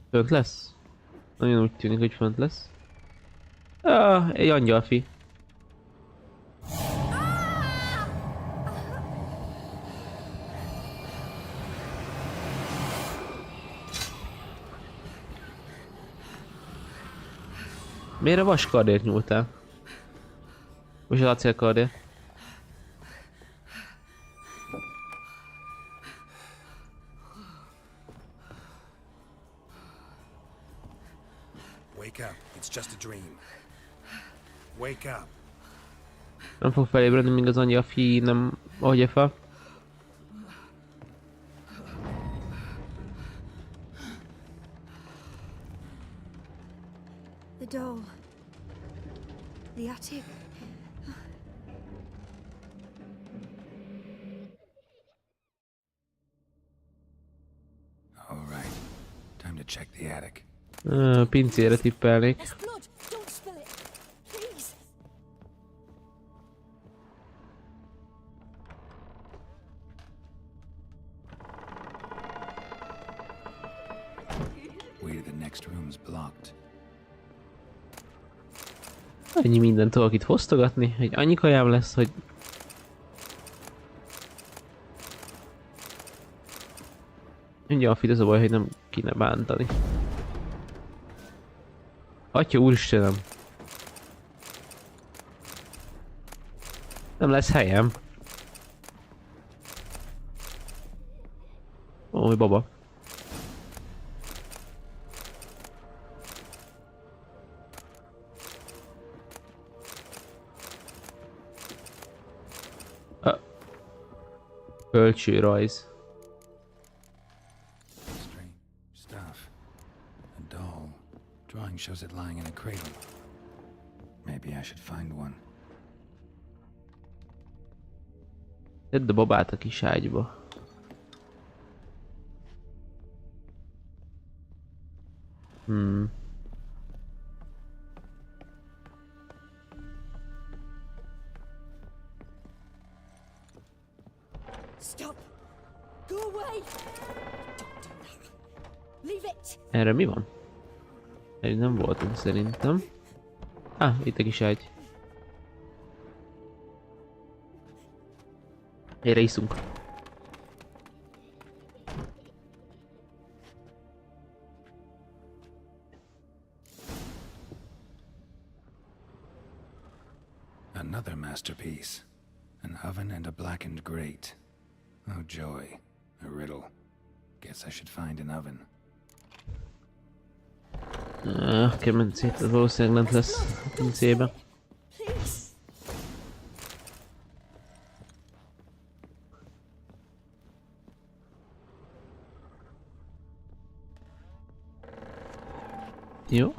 Fönt lesz? Nagyon úgy tűnik, hogy fönt lesz. Ah, egy angyalfi. Miért a vaskardért nyúltál? Most az acélkardért. Wake up. It's just a dream. Wake up. Nem fog felébredni, míg az angyalfi nem oldja fel. The door. The attic. All right. Time to check the attic. Pincére tippelnék. Way to the next room's blocked. Annyi mindent tudok itt fosztogatni, hogy annyi kajám lesz, hogy... Mindjárt a fit, az a baj, hogy nem kéne bántani. Atya úristenem! Nem lesz helyem. Ó, baba. Kölcsőrajz. Strange stuff. A doll. Drawing shows it lying in a cradle. Maybe I should find one. Tedd a babát a kis ágyba. Stop! Go away! Don't do that. Leave it! Erre mi van? Erre nem voltunk szerintem. Itt a kis ágy. Erre iszunk. Another masterpiece. An oven and a blackened grate. Oh joy. A riddle. Guess I should find an oven. Kemencét, az valószínűleg lent lesz a pincébe. Jó.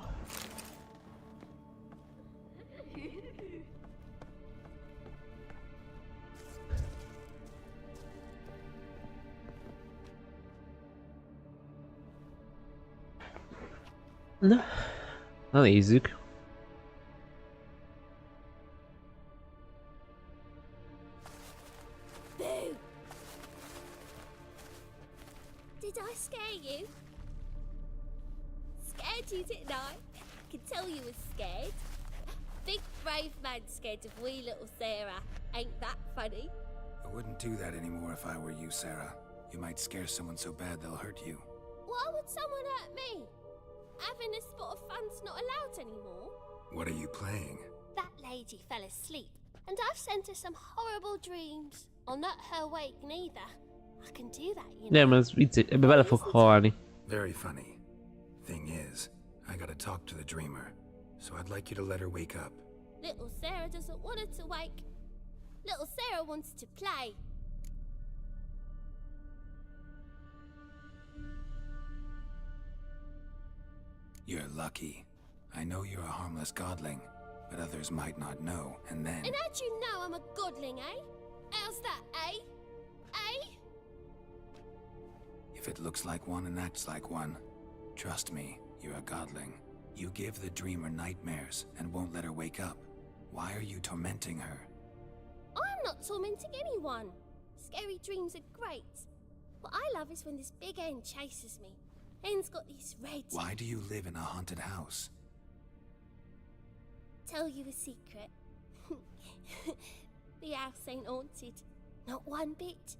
Na nézzük. Boo! Did I scare you? Scared you, didn't I? I can tell you were scared. Big brave man scared of wee little Sarah. Ain't that funny? I wouldn't do that anymore if I were you, Sarah. You might scare someone so bad they'll hurt you. Why would someone hurt me? Having a spot of fun's not allowed anymore. What are you playing? That lady fell asleep, and I've sent her some horrible dreams. I'll not her awake neither. I can do that, you know. Nem, ez vicces, ebbe bele fog halni. Very funny. Thing is, I gotta talk to the dreamer, so I'd like you to let her wake up. Little Sarah doesn't want her to wake. Little Sarah wants to play. You're lucky. I know you're a harmless godling, but others might not know, and then... And how'd you know I'm a godling, eh? How's that, eh? Eh? If it looks like one and acts like one, trust me, you're a godling. You give the dreamer nightmares and won't let her wake up. Why are you tormenting her? I'm not tormenting anyone. Scary dreams are great. What I love is when this big hen chases me. Hen's got these red... Why do you live in a haunted house? Tell you a secret. The house ain't haunted. Not one bit.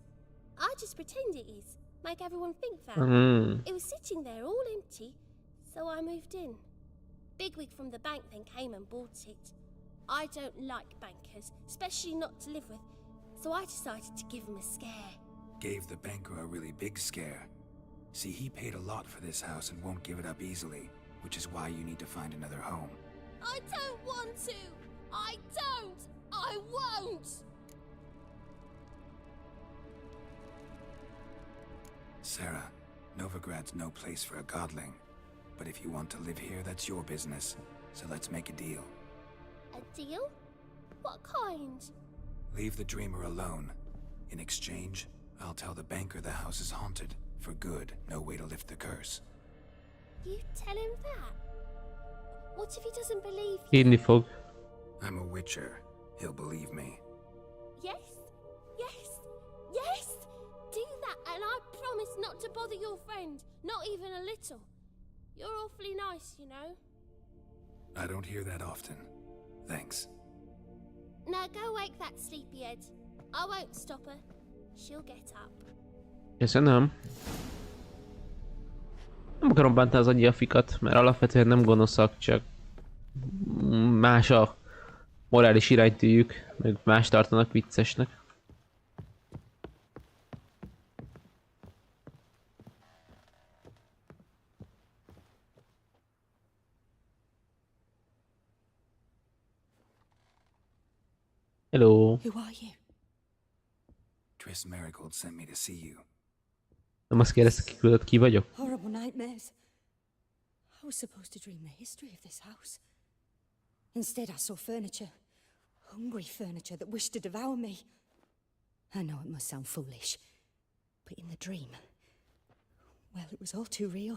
I just pretend it is. Make everyone think that. It was sitting there all empty, so I moved in. Bigwig from the bank then came and bought it. I don't like bankers, especially not to live with, so I decided to give him a scare. Gave the banker a really big scare. See, he paid a lot for this house and won't give it up easily, which is why you need to find another home. I don't want to! I don't! I won't! Sarah, Novigrad's no place for a godling. But if you want to live here, that's your business. So let's make a deal. A deal? What kind? Leave the dreamer alone. In exchange, I'll tell the banker the house is haunted. For good, no way to lift the curse. You tell him that? What if he doesn't believe you? Hinni fog. I'm a witcher. He'll believe me. Yes? Yes? Yes? Do that and I promise not to bother your friend. Not even a little. You're awfully nice, you know. I don't hear that often. Thanks. Now go wake that sleepyhead. I won't stop her. She'll get up. Köszönöm. Nem akarom bántani az agyafikat, mert alapvetően nem gonoszak, csak más a morális iránytűjük, meg más tartanak viccesnek. Hello. Who are you? Triss Marigold sent me to see you. Nem azt kérdezte, ki küldött, ki vagyok? Horrible nightmares. I was supposed to dream the history of this house. Instead, I saw furniture. Hungry furniture that wished to devour me. I know it must sound foolish, but in the dream, well, it was all too real.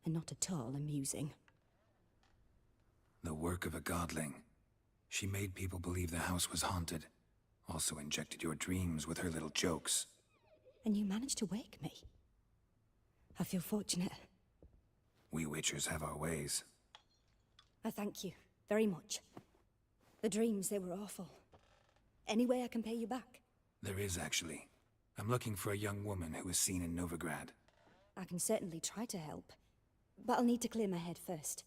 And not at all amusing. The work of a godling. She made people believe the house was haunted. Also injected your dreams with her little jokes. And you managed to wake me. I feel fortunate. We witchers have our ways. I thank you very much. The dreams, they were awful. Any way I can pay you back? There is, actually. I'm looking for a young woman who was seen in Novigrad. I can certainly try to help. But I'll need to clear my head first.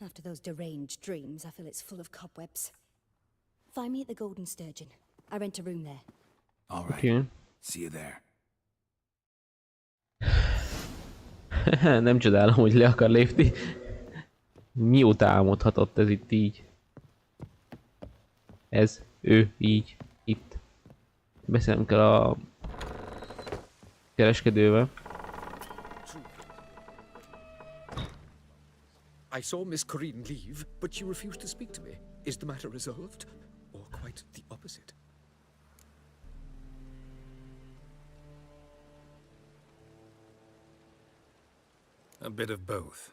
After those deranged dreams, I feel it's full of cobwebs. Find me at the Golden Sturgeon. I rent a room there. All right. Okay. See you there. Nem csodálom, hogy le akar lépni. Mióta álmodhatott ez itt így? Ez, ő, így, itt. Beszélnem kell a kereskedővel. I saw Miss Corinne leave, but she refused to speak to me. Is the matter resolved? Or quite the opposite? A bit of both.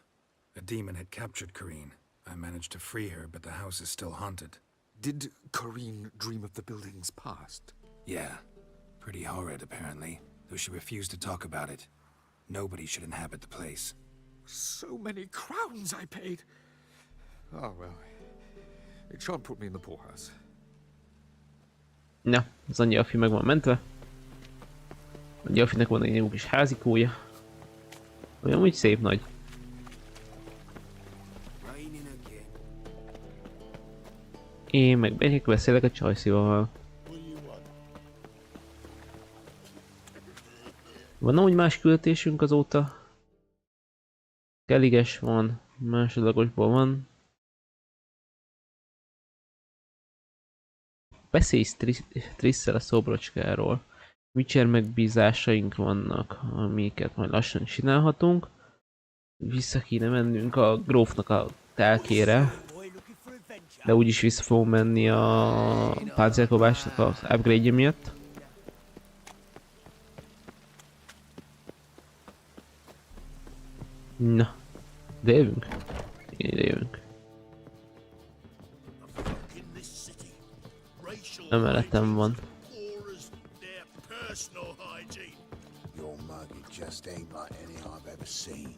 A demon had captured Corinne. I managed to free her, but the house is still haunted. Did Corinne dream of the building's past? Yeah. Pretty horrid, apparently, though she refused to talk about it. Nobody should inhabit the place. So many crowns I paid! Oh well. It shan't put me in the poorhouse. Na, az angyafi meg van mentve. A angyafinek van egy jó kis házikója. Olyan úgy szép nagy. Én meg megyek, beszélek a csajszívával. Van úgy más küldetésünk azóta? Kelliges van, másodlagosból van. Beszélj Trisszel a szobrocskáról. Witcher megbízásaink vannak, amiket majd lassan csinálhatunk. Vissza kéne mennünk a grófnak a telkére. De úgyis vissza fogunk menni a páncélkobásnak az upgrade-je miatt. Na, de jövünk? Ide jövünk. Emelletem van. Your mug, it just ain't like any I've ever seen.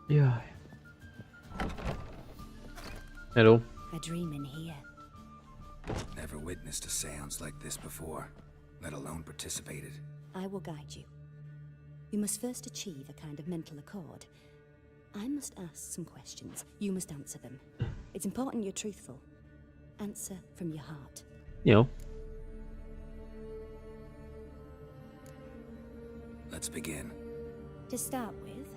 Jaj. Hello. A dream in here. Never witnessed a seance like this before, let alone participated. I will guide you. You must first achieve a kind of mental accord. I must ask some questions. You must answer them. It's important you're truthful. Answer from your heart. Jó. Let's begin. To start with,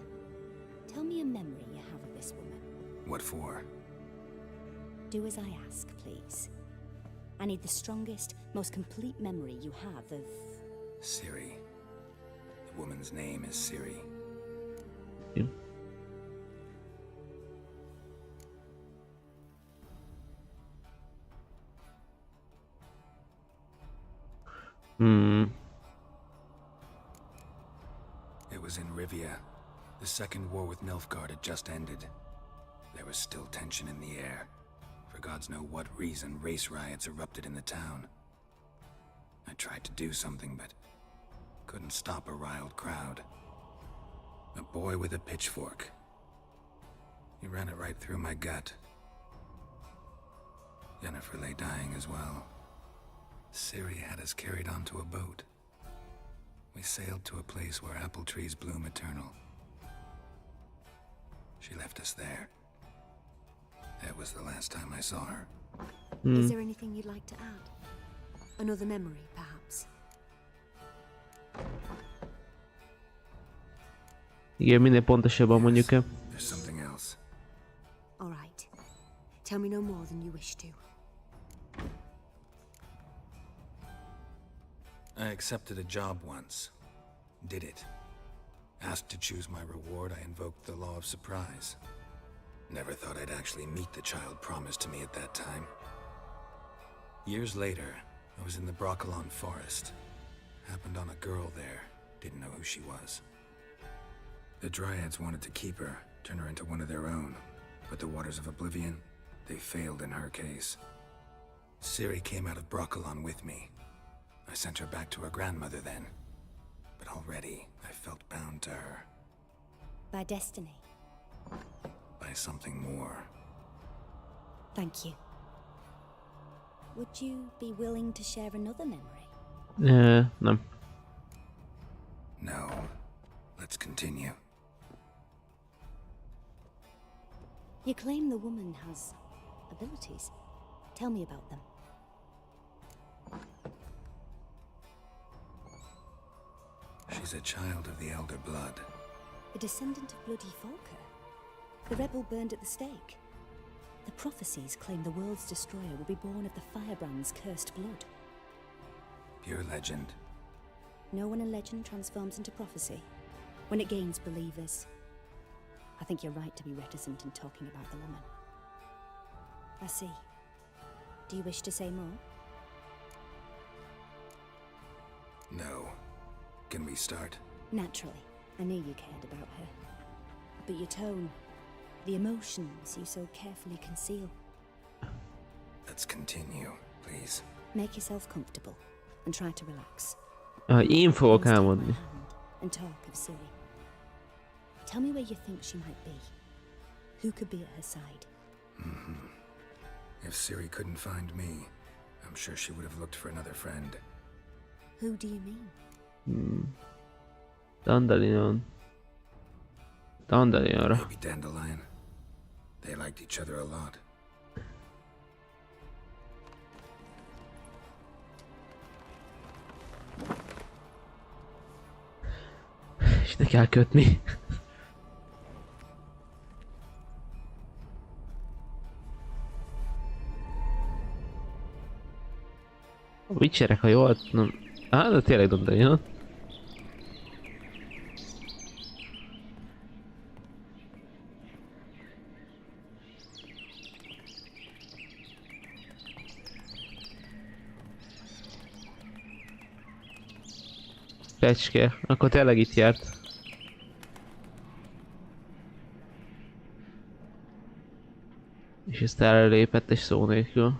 tell me a memory you have of this woman. What for? Do as I ask, please. I need the strongest, most complete memory you have of... Ciri. The woman's name is Ciri. Yeah. It was in Rivia. The second war with Nilfgaard had just ended. There was still tension in the air. For gods know what reason, race riots erupted in the town. I tried to do something, but couldn't stop a riled crowd. A boy with a pitchfork. He ran it right through my gut. Yennefer lay dying as well. Ciri had us carried onto a boat. We sailed to a place where apple trees bloom eternal. She left us there. That was the last time I saw her. Is there anything you'd like to add? Another memory, perhaps? Igen, minél pontosabban mondjuk el. There's something else. All right. Tell me no more than you wish to. I accepted a job once. Did it. Asked to choose my reward, I invoked the law of surprise. Never thought I'd actually meet the child promised to me at that time. Years later, I was in the Broccolon forest. Happened on a girl there. Didn't know who she was. The Dryads wanted to keep her, turn her into one of their own. But the Waters of Oblivion, they failed in her case. Ciri came out of Broccolon with me. I sent her back to her grandmother then. But already, I felt bound to her. By destiny. By something more. Thank you. Would you be willing to share another memory? No. No. Let's continue. You claim the woman has abilities. Tell me about them. She's a child of the Elder Blood. A descendant of Bloody Falker. The rebel burned at the stake. The prophecies claim the world's destroyer will be born of the Firebrand's cursed blood. Pure legend. No one in legend transforms into prophecy when it gains believers. I think you're right to be reticent in talking about the woman. I see. Do you wish to say more? No. Can we start? Naturally. I knew you cared about her. But your tone, the emotions you so carefully conceal. Let's continue, please. Make yourself comfortable and try to relax. Én fogok álmodni. And talk of Ciri. Tell me where you think she might be. Who could be at her side? If Ciri couldn't find me, I'm sure she would have looked for another friend. Who do you mean? Dandelionra. Maybe Dandelion. They liked each other a lot. És ne kell kötni. A Witcherek, ha jól... Nem. De tényleg Dandelion. Pecske, akkor tényleg itt járt. És ezt elrelépett és szó nélkül.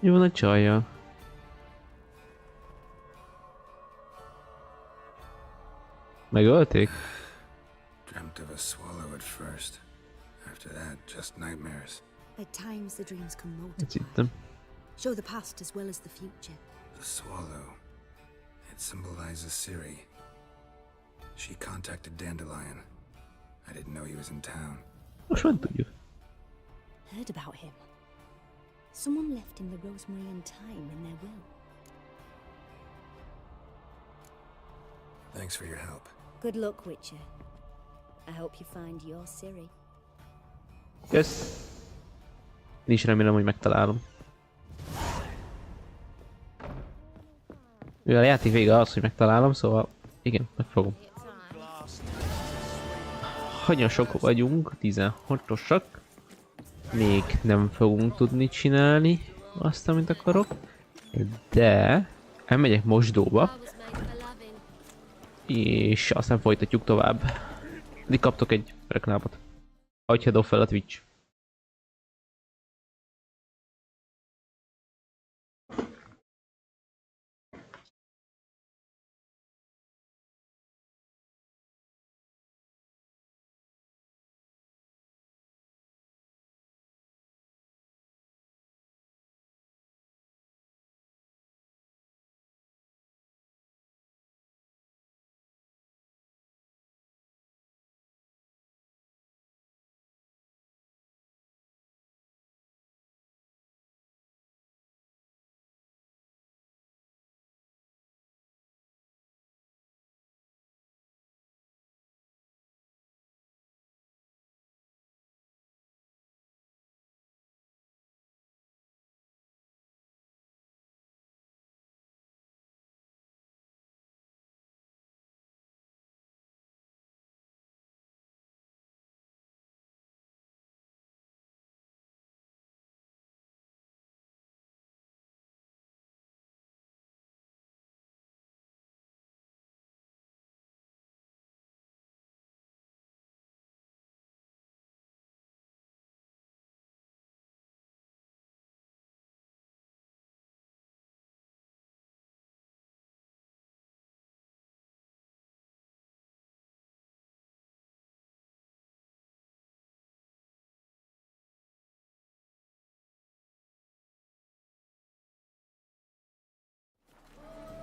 Mi van a csajjal? Megölték? Dreamt of a swallow at first. After that, just nightmares. At times the dreams come Ezt multiplied. hittem. Show the past as well as the future. The swallow. It symbolizes Ciri. She contacted Dandelion. I didn't know he was in town. Most már tudjuk. Heard about him. Someone left him the Rosemary time in their will. Thanks for your help. Good luck, Witcher. I hope you find your Ciri. Kösz. Én is remélem, hogy megtalálom. Mivel a játék vége az, hogy megtalálom, szóval igen, megfogom. Nagyon sok vagyunk, 16-osak. Még nem fogunk tudni csinálni azt, amit akarok. De elmegyek mosdóba. És aztán folytatjuk tovább. Eddig kaptok egy reklámot. Ahogy dob fel a Twitch.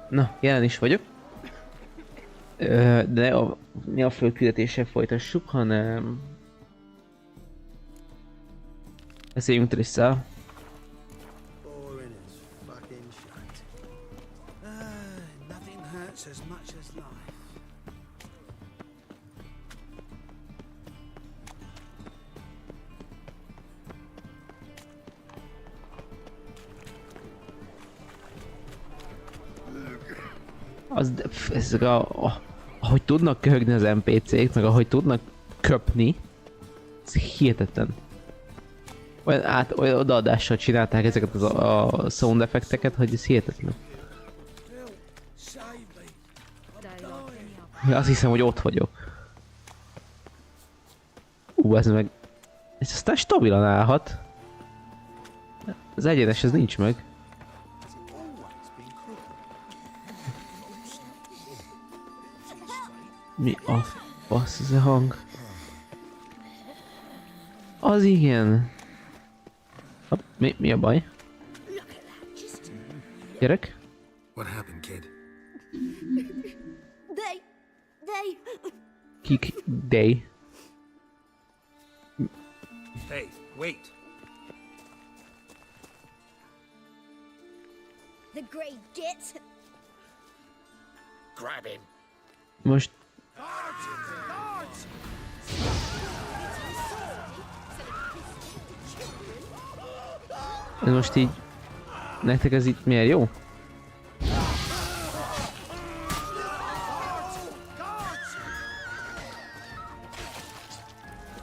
Na, jelen is vagyok. De mi a földküldetéssel folytassuk, hanem... Beszéljünk Trisszel. Ezek ahogy tudnak köhögni az NPC-k, meg ahogy tudnak köpni, ez hihetetlen. Olyan odaadással csinálták ezeket a sound effekteket, hogy ez hihetetlen. Azt hiszem, hogy ott vagyok. Ez meg... Ez aztán stabilan állhat. Az egyenes, ez nincs meg. Mi a fasz ez a hang? Az igen. Hopp, mi a baj? Gyerek? What happened, kid? Kik they? Hey, wait. The great git. Grab him. Most ez most így... Nektek ez itt miért jó?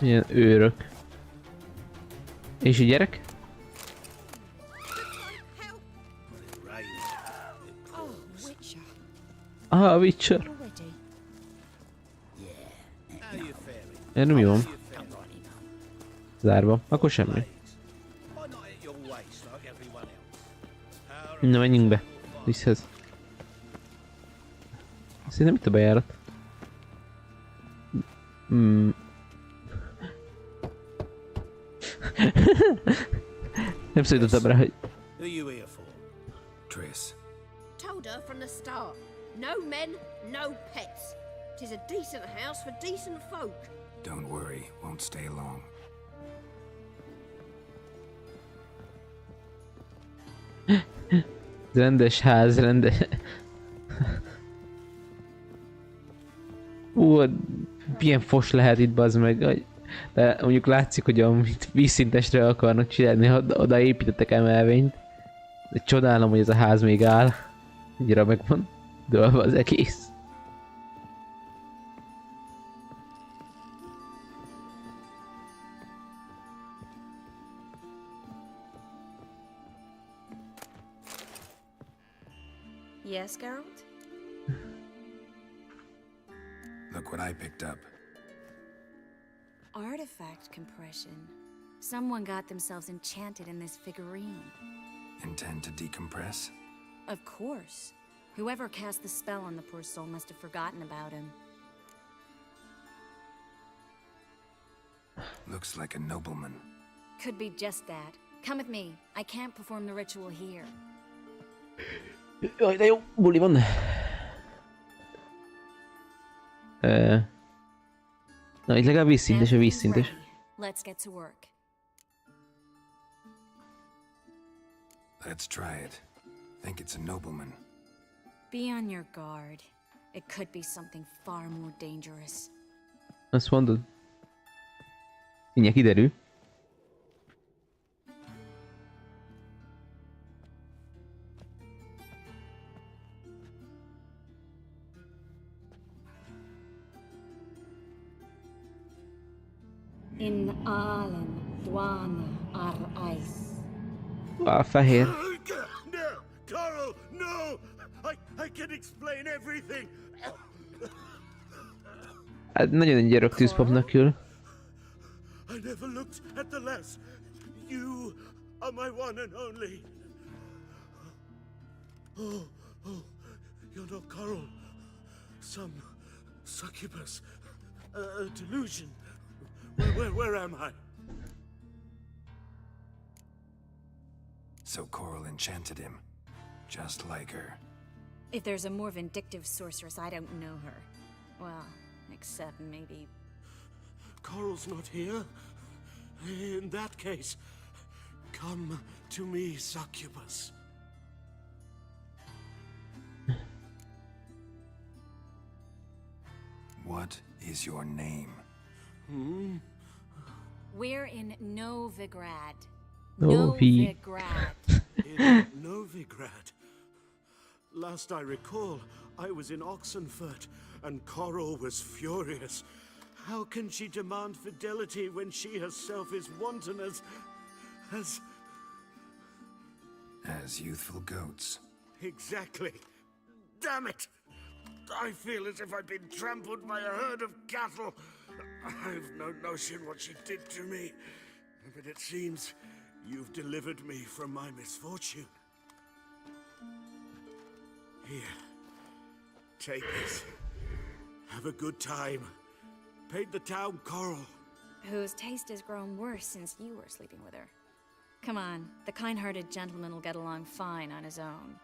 Ilyen őrök. És a gyerek? Aha, a Witcher. Én nem jó. Zárva. Akkor semmi. Na, menjünk be. Visszhez. Szerintem itt a bejárat. Nem szólítottam rá, hogy... Who you here for? Triss. Told her from the start. No men, no pets. 'Tis a decent house for decent folk. Don't worry, won't stay long. Rendes ház, rendes... milyen fos lehet itt, bazd meg. De mondjuk látszik, hogy amit vízszintesre akarnak csinálni, oda építettek emelvényt. De csodálom, hogy ez a ház még áll. Annyira meg van dőlve az egész. Yes, Geralt? Look what I picked up. Artifact compression. Someone got themselves enchanted in this figurine. Intend to decompress? Of course. Whoever cast the spell on the poor soul must have forgotten about him. Looks like a nobleman. Could be just that. Come with me. I can't perform the ritual here. Jaj, de jó, buli van. Na, itt legalább vízszintes, a vízszintes. Let's get to work. Let's try it. Think it's a nobleman. Be on your guard. It could be something far more dangerous. Azt mondod? Mindjárt kiderül. In Alen, Duana, ar Ice. Fehér. No, Carl, no! I can explain everything. Hát nagyon egy gyerek tűzpapnak kül. I never looked at the less. You are my one and only. Oh, you're not Carl. Some succubus. A delusion. Where am I? So Coral enchanted him, just like her. If there's a more vindictive sorceress, I don't know her. Well, except maybe... Coral's not here? In that case, come to me, succubus. What is your name? We're in Novigrad. Novigrad. In Novigrad. Last I recall, I was in Oxenfurt, and Coral was furious. How can she demand fidelity when she herself is wanton As youthful goats. Exactly. Damn it! I feel as if I've been trampled by a herd of cattle. I've no notion what she did to me, but it seems you've delivered me from my misfortune. Here, take this. Have a good time. Paint the town Coral. Whose taste has grown worse since you were sleeping with her. Come on, the kind-hearted gentleman will get along fine on his own.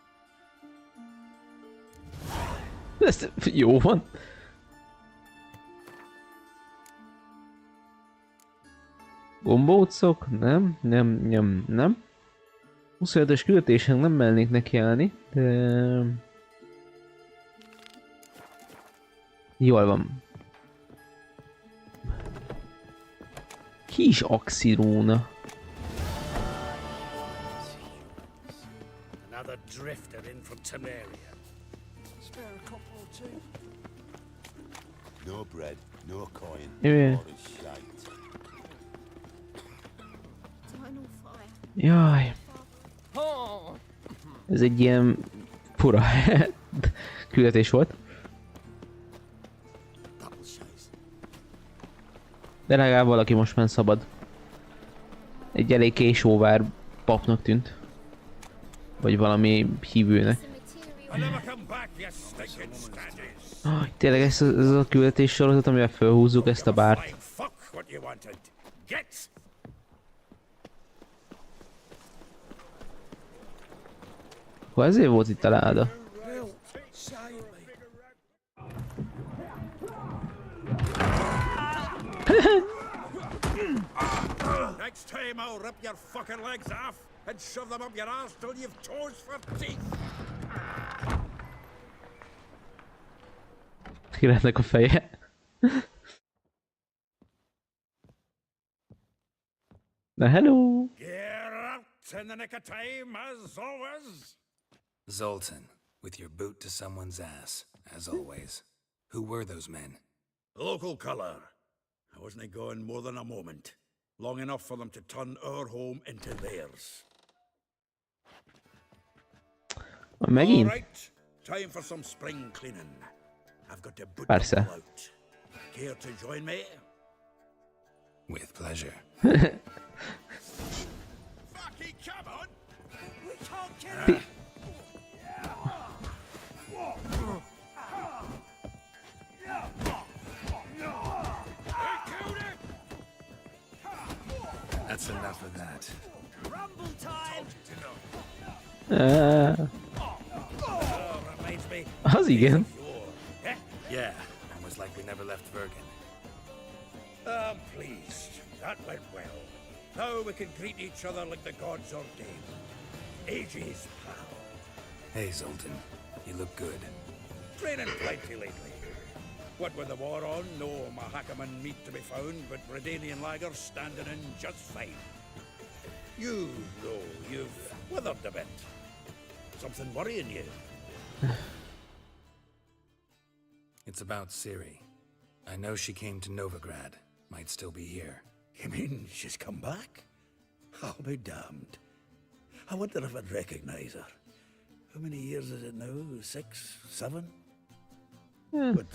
Ez jó van. Gombócok? Nem. 25-ös küldetésen nem mernék nekiállni, de... Jól van. Kis Axiróna. Another drifter in from Temeria. Spare a couple or two. No bread, no coin, Yeah. all is shite. Jaj. Ez egy ilyen fura küldetés volt. De legalább valaki most már szabad. Egy elég késóvár papnak tűnt. Vagy valami hívőnek. Tényleg ez a küldetés sorozat, amivel felhúzzuk ezt a bárt. Akkor ezért volt itt a láda. Next time I'll rip your fucking legs off and shove them up your ass till you've toes for teeth. Királynak a feje. Na hello! Gear out in the nick of time, as always. Zoltan, with your boot to someone's ass, as always. Who were those men? Local colour. I wasn't going more than a moment. Long enough for them to turn our home into theirs. Megint? All right, time for some spring cleaning. I've got to boot Persze. them all out. Care to join me? With pleasure. Fucking come on! We can't kill him! That's enough of that. Rumble time! Reminds me. Az igen. Yeah, almost like we never left Vergen. I'm pleased. That went well. Now we can greet each other like the gods ordained. Ages, pal. Hey, Zoltan. You look good. Training plenty lately. What with the war on, no Mahakaman meat to be found, but Redanian lagers standing in just fine. You, though, you've withered a bit. Something worrying you? It's about Ciri. I know she came to Novigrad. Might still be here. You mean she's come back? I'll be damned. I wonder if I'd recognize her. How many years is it now? 6, 7? But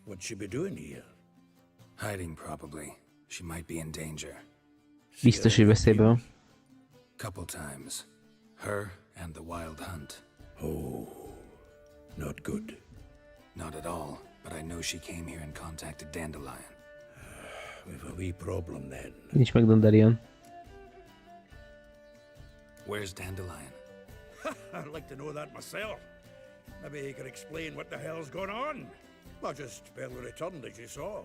what'd she be doing here? Hiding, probably. She might be in danger. Biztos, hogy veszélyben. Couple times. Her and the Wild Hunt. Oh, not good. Not at all, but I know she came here and contacted Dandelion. We've a wee problem then. Nincs meg Dandelion. Where's Dandelion? I'd like to know that myself. Maybe he could explain what the hell's going on. I just barely returned, as you saw.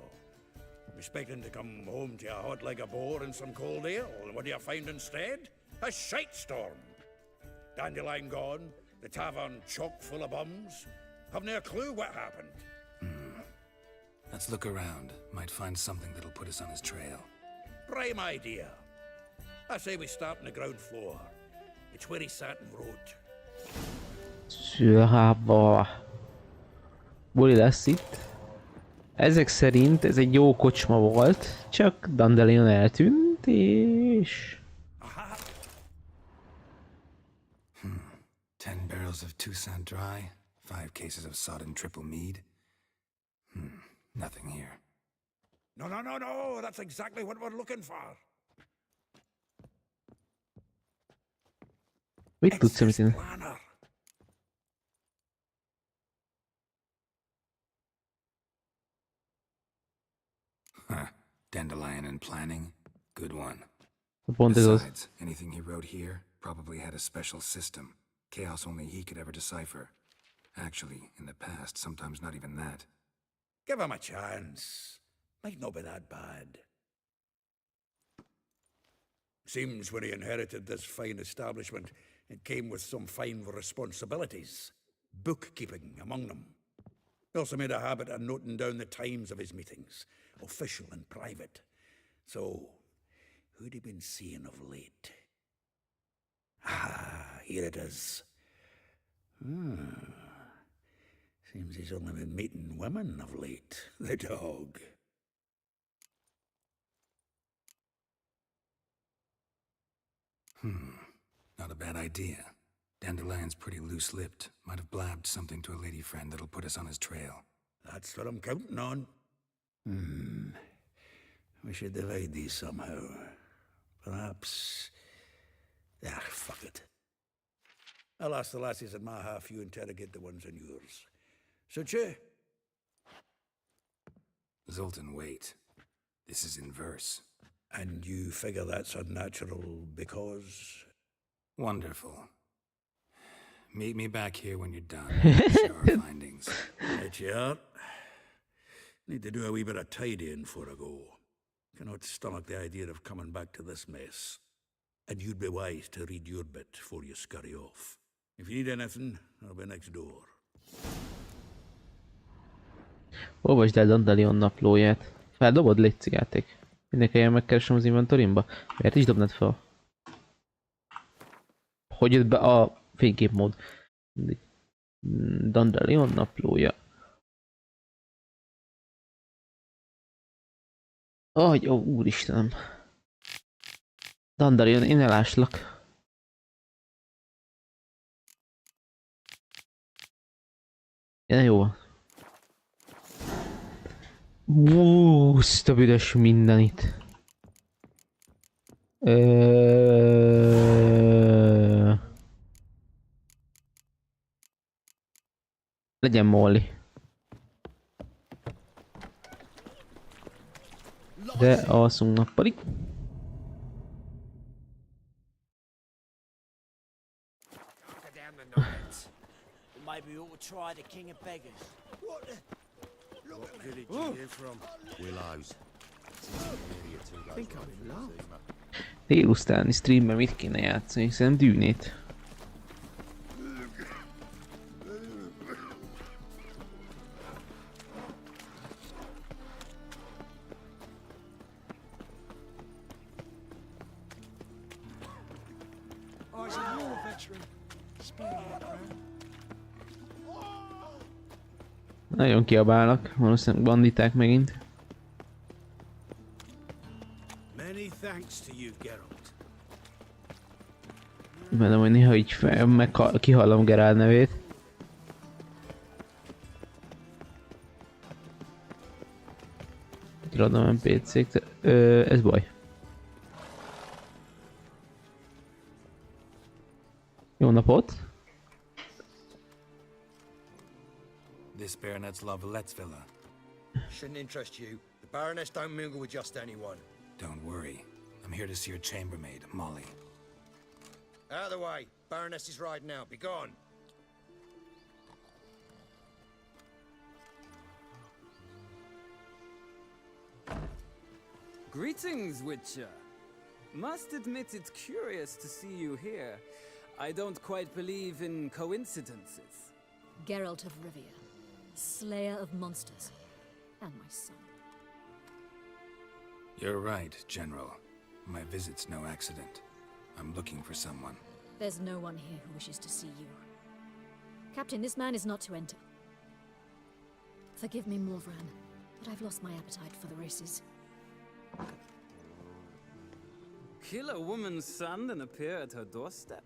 I'm expecting to come home to a hot leg of boar and some cold ale, and what do you find instead? A shite storm. Dandelion gone, the tavern chock full of bums. Haven't a clue what happened. Let's look around. Might find something that'll put us on his trail. Prime idea. I say we start on the ground floor. It's where he sat and wrote. Szühába. Buli lesz itt. Ezek szerint ez egy jó kocsma volt, csak Dandelion eltűnt, és... 10 barrels of Toussaint Dry, 5 cases of sodden triple mead. Nothing here. No, no, no, no! That's exactly what we're looking for. Mit tudsz említeni? Dandelion and planning? Good one. Pont ez az. Besides, anything he wrote here probably had a special system. Chaos only he could ever decipher. Actually, in the past, sometimes not even that. Give him a chance. Might not be that bad. Seems when he inherited this fine establishment, it came with some fine responsibilities. Bookkeeping among them. He also made a habit of noting down the times of his meetings, official and private. So, who'd he been seeing of late? Ah, here it is. Seems he's only been meeting women of late, the dog. Not a bad idea. Dandelion's pretty loose-lipped. Might have blabbed something to a lady friend that'll put us on his trail. That's what I'm counting on. We should divide these somehow. Perhaps... Ah, fuck it. I'll ask the lassies in my half, you interrogate the ones in yours. Suit you? Zoltan, wait. This is in verse. And you figure that's unnatural because... Wonderful. Meet me back here when you're done. Share our findings. Right you are. Need to do a wee bit of tidying before I go. Cannot stomach the idea of coming back to this mess. And you'd be wise to read your bit before you scurry off. If you need anything, I'll be next door. Olvasd el Dandelion naplóját. Feldobod, légy játék. Minek helyen megkeresem az inventorimba? Miért is dobnád fel? Hogy jött be a fényképmód? Dandelion naplója. Ó, úristenem. Dandelion, én eláslak. Ja, jó. Te büdös mindenit. Legyen Molly. De alszunk nappalig. Maybe we ought to try the King of Beggars. What village are you from? Willows. Think I'm in love. Délutáni streamben mit kéne játszani? Szerintem Dűnét. I was a war veteran. Spared my crown. Nagyon kiabálnak, valószínűleg banditák megint. Many thanks to you, Geralt. Imádom, hogy néha így kihallom Geralt nevét. Radom NPC-k, ez baj. Jó napot! This baronet's love Lettsvilla. Shouldn't interest you. The Baroness don't mingle with just anyone. Don't worry. I'm here to see your chambermaid, Molly. Out of the way. Baroness is riding out. Be gone. Greetings, Witcher. Must admit it's curious to see you here. I don't quite believe in coincidences. Geralt of Rivia, slayer of monsters, and my son. You're right, General. My visit's no accident. I'm looking for someone. There's no one here who wishes to see you. Captain, this man is not to enter. Forgive me, Morvran, but I've lost my appetite for the races. Kill a woman's son and appear at her doorstep?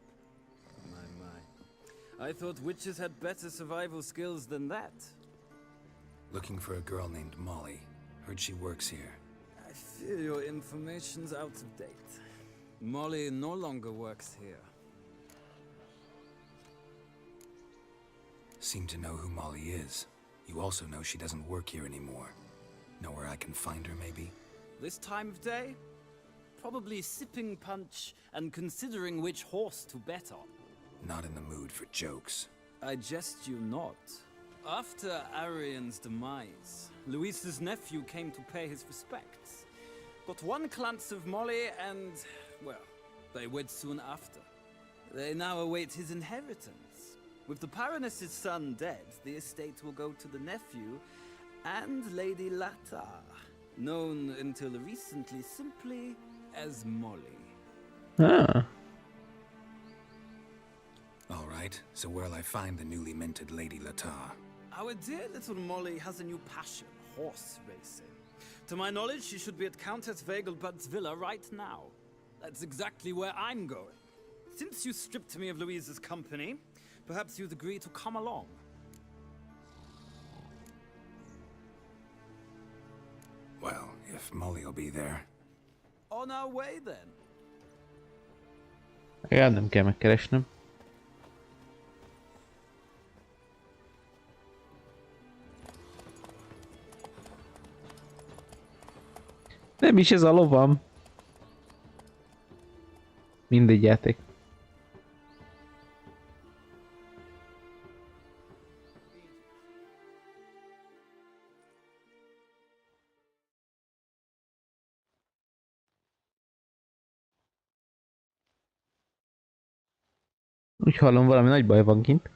My. I thought witches had better survival skills than that. Looking for a girl named Molly. Heard she works here. I fear your information's out of date. Molly no longer works here. Seem to know who Molly is. You also know she doesn't work here anymore. Know where I can find her, maybe? This time of day? Probably sipping punch and considering which horse to bet on. Not in the mood for jokes. I jest you not. After Arian's demise, Luis's nephew came to pay his respects. Got one glance of Molly and, well, they wed soon after. They now await his inheritance. With the Baroness's son dead, the estate will go to the nephew and Lady Latar, known until recently simply as Molly. Ah. All right, so where'll I find the newly minted Lady Latar? Our dear little Molly has a new passion, horse racing. To my knowledge, she should be at Countess Vegelbud's villa right now. That's exactly where I'm going. Since you stripped me of Louise's company, perhaps you'd agree to come along. Well, if Molly'll be there. On our way then. Ja, nem kell megkeresnem. Nem is ez a lovam. Mindegy játék. Úgy hallom, valami nagy baj van kint.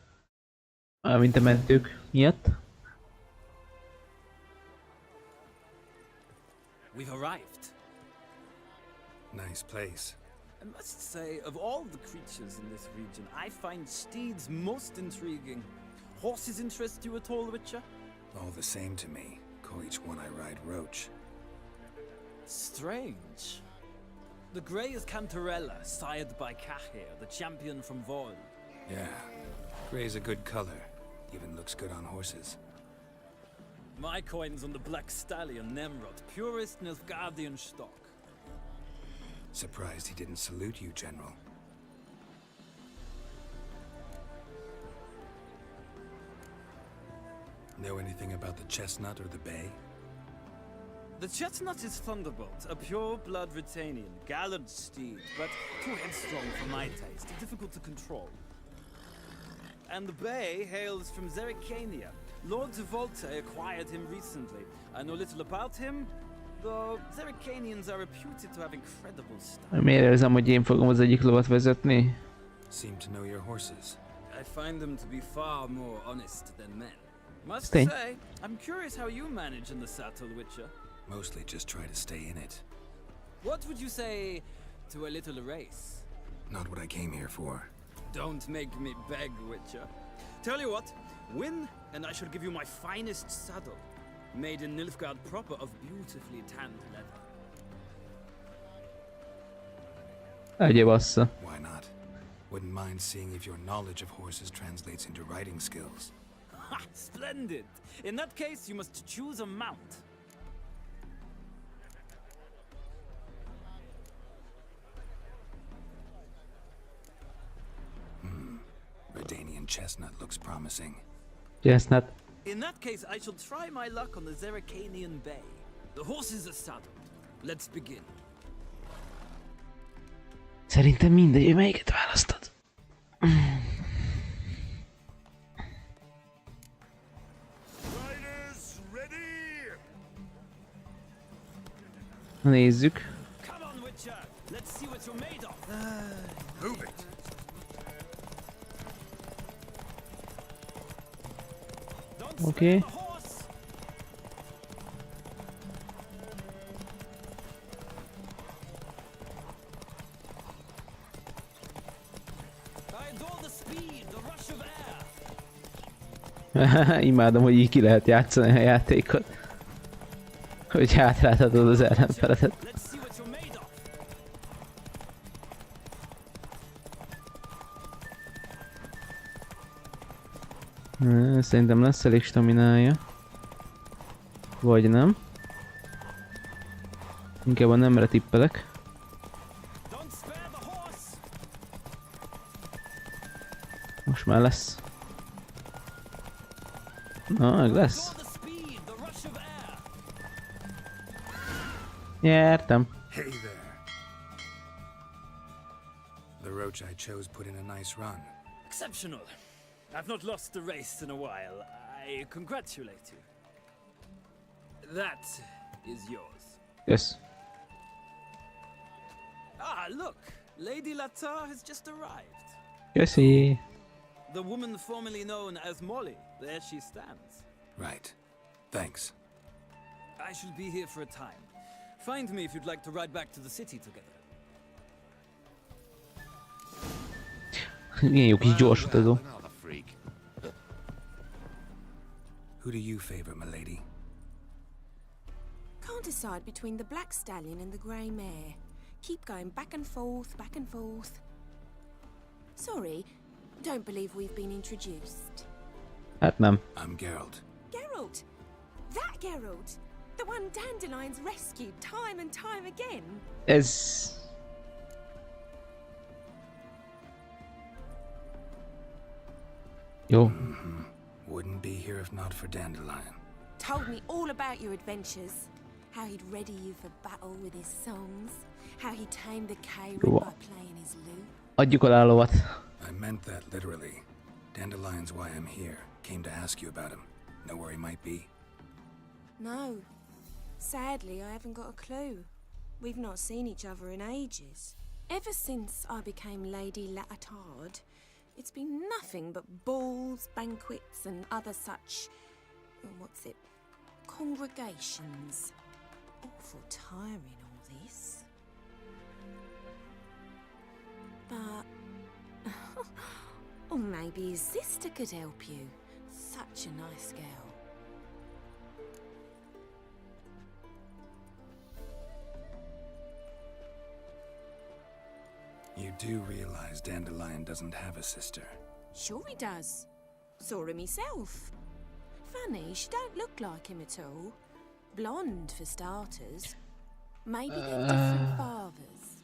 Mint a mentők miatt. We've arrived. Nice place. I must say, of all the creatures in this region, I find steeds most intriguing. Horses interest you at all, Witcher? All the same to me. Call each one I ride Roach. Strange. The grey is Cantarella, sired by Cahir, the champion from Vol. Yeah. Gray's a good color. Even looks good on horses. My coin's on the Black Stallion, Nemrod, purest Nilfgaardian stock. Surprised he didn't salute you, General. Know anything about the chestnut or the bay? The chestnut is Thunderbolt, a pure-blood Britannian, gallant steed, but too headstrong for my taste, difficult to control. And the bay hails from Zerrikania. Lord de Volte acquired him recently. I know little about him, though Zerrikanians are reputed to have incredible style. Miért érzem, hogy én fogom az egyik lovat vezetni? Seem to know your horses. I find them to be far more honest than men. Must Stay. say, I'm curious how you manage in the saddle, Witcher. Mostly just try to stay in it. What would you say to a little race? Not what I came here for. Don't make me beg, Witcher. Tell you what, win, and I shall give you my finest saddle, made in Nilfgaard proper of beautifully tanned leather. Egye bassza. Why not? Wouldn't mind seeing if your knowledge of horses translates into riding skills. Ha! Splendid! In that case, you must choose a mount. Redanian chestnut looks promising. Chestnut. In that case, I shall try my luck on the Zerrikanian Bay. The horses are saddled. Let's begin. Szerintem mindegy, melyiket választod? Nézzük. Come on, Witcher. Let's see what you're made of. Move it. Oké. Imádom, hogy így ki lehet játszani a játékot. Hogy hátráltatod az ellenfeledet. Szerintem lesz elég staminája. Vagy nem. Inkább a nemre tippelek. Most már lesz. Na, meg lesz. Nyertem. Hey there. The roach I chose put in a nice run. Exceptional. I've not lost a race in a while. I congratulate you. That is yours. Yes. Ah, look! Lady Latar has just arrived. Köszi. The woman formerly known as Molly. There she stands. Right. Thanks. I shall be here for a time. Find me if you'd like to ride back to the city together. Milyen jó kis gyors utazó. Who do you favor, milady? Can't decide between the black stallion and the grey mare. Keep going back and forth, back and forth. Sorry, don't believe we've been introduced. Hát nem. I'm Geralt. Geralt! That Geralt! The one Dandelion's rescued time and time again. Ez... Jó. Wouldn't be here if not for Dandelion. Told me all about your adventures. How he'd ready you for battle with his songs. How he tamed the K-Red by playing his lute. Adjuk alá a lovat. I meant that literally. Dandelion's why I'm here. Came to ask you about him. Know where he might be? No. Sadly, I haven't got a clue. We've not seen each other in ages. Ever since I became Lady Latard, it's been nothing but balls, banquets, and other such... what's it? Congregations. Awful tiring, all this. Or maybe his sister could help you. Such a nice girl. You do realize Dandelion doesn't have a sister. Sure he does. Saw him himself. Funny, she don't look like him at all. Blonde, for starters. Maybe they're different fathers.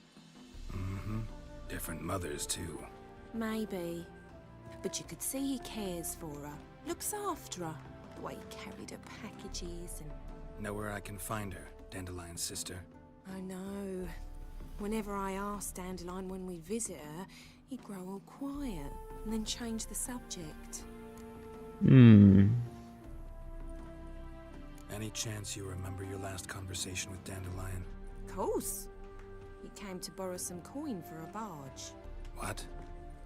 Mm-hmm. Different mothers, too. Maybe. But you could see he cares for her. Looks after her. The way he carried her packages and... Know where I can find her, Dandelion's sister? I know. Whenever I ask Dandelion when we visit her, he'd grow all quiet and then change the subject. Any chance you remember your last conversation with Dandelion? Of course. He came to borrow some coin for a barge. What?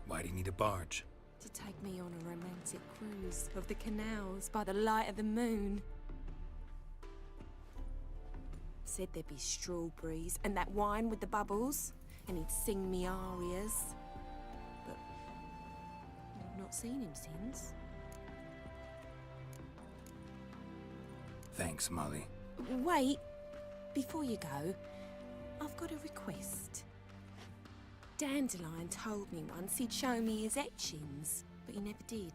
Why do you need a barge? To take me on a romantic cruise of the canals by the light of the moon. Said there'd be strawberries and that wine with the bubbles, and he'd sing me arias. But I've not seen him since. Thanks, Molly. Wait, before you go, I've got a request. Dandelion told me once he'd show me his etchings, but he never did.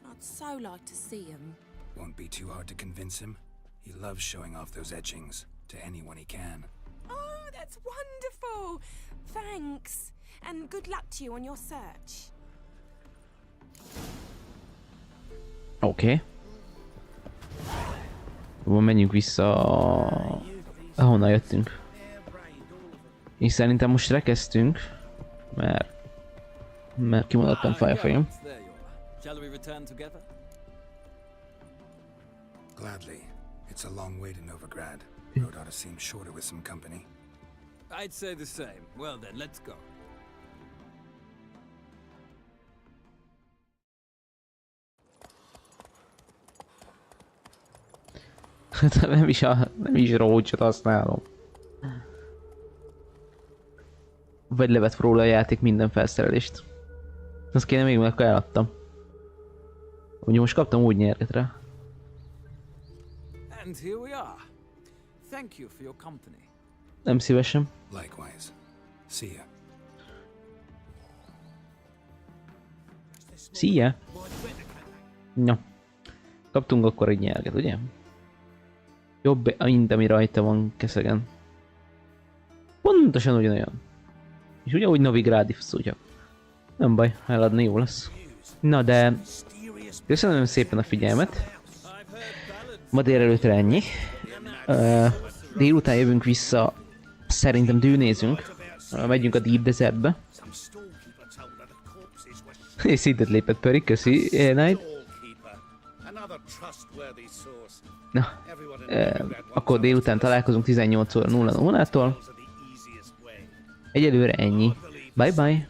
And I'd so like to see them. Won't be too hard to convince him. He loves showing off those etchings to anyone he can. Oh, that's wonderful! Thanks, and good luck to you on your search. Oké. Menjünk vissza, ahonnan jöttünk. És szerintem most rekeztünk, mert kimondottan fáj a fejem. Gladly. It's a long way to Novigrad. Road ought to seem shorter with some company. I'd say the same. Well then, let's go. nem is rócsot használom. Vagy levett róla a játék minden felszerelést. Azt kéne még, mert akkor eladtam. Ugye most kaptam úgy nyerget rá. And here we are. Thank you for your company. Nem szívesen. Likewise. See ya. Szia! Na. Kaptunk akkor egy nyerget, ugye? Jobb, mint ami rajta van keszegen. Pontosan ugyanolyan. És ugyanúgy Novigrádi faszúgyak. Nem baj, eladni jó lesz. Na de... Köszönöm szépen a figyelmet. Ma délelőttre ennyi. Délután jövünk vissza. Szerintem dűnézünk. Megyünk a Deep Desertbe. És szintet lépett Pöri, köszi, Night. Na, akkor délután találkozunk 18 óra 00-tól. Egyelőre ennyi. Bye bye!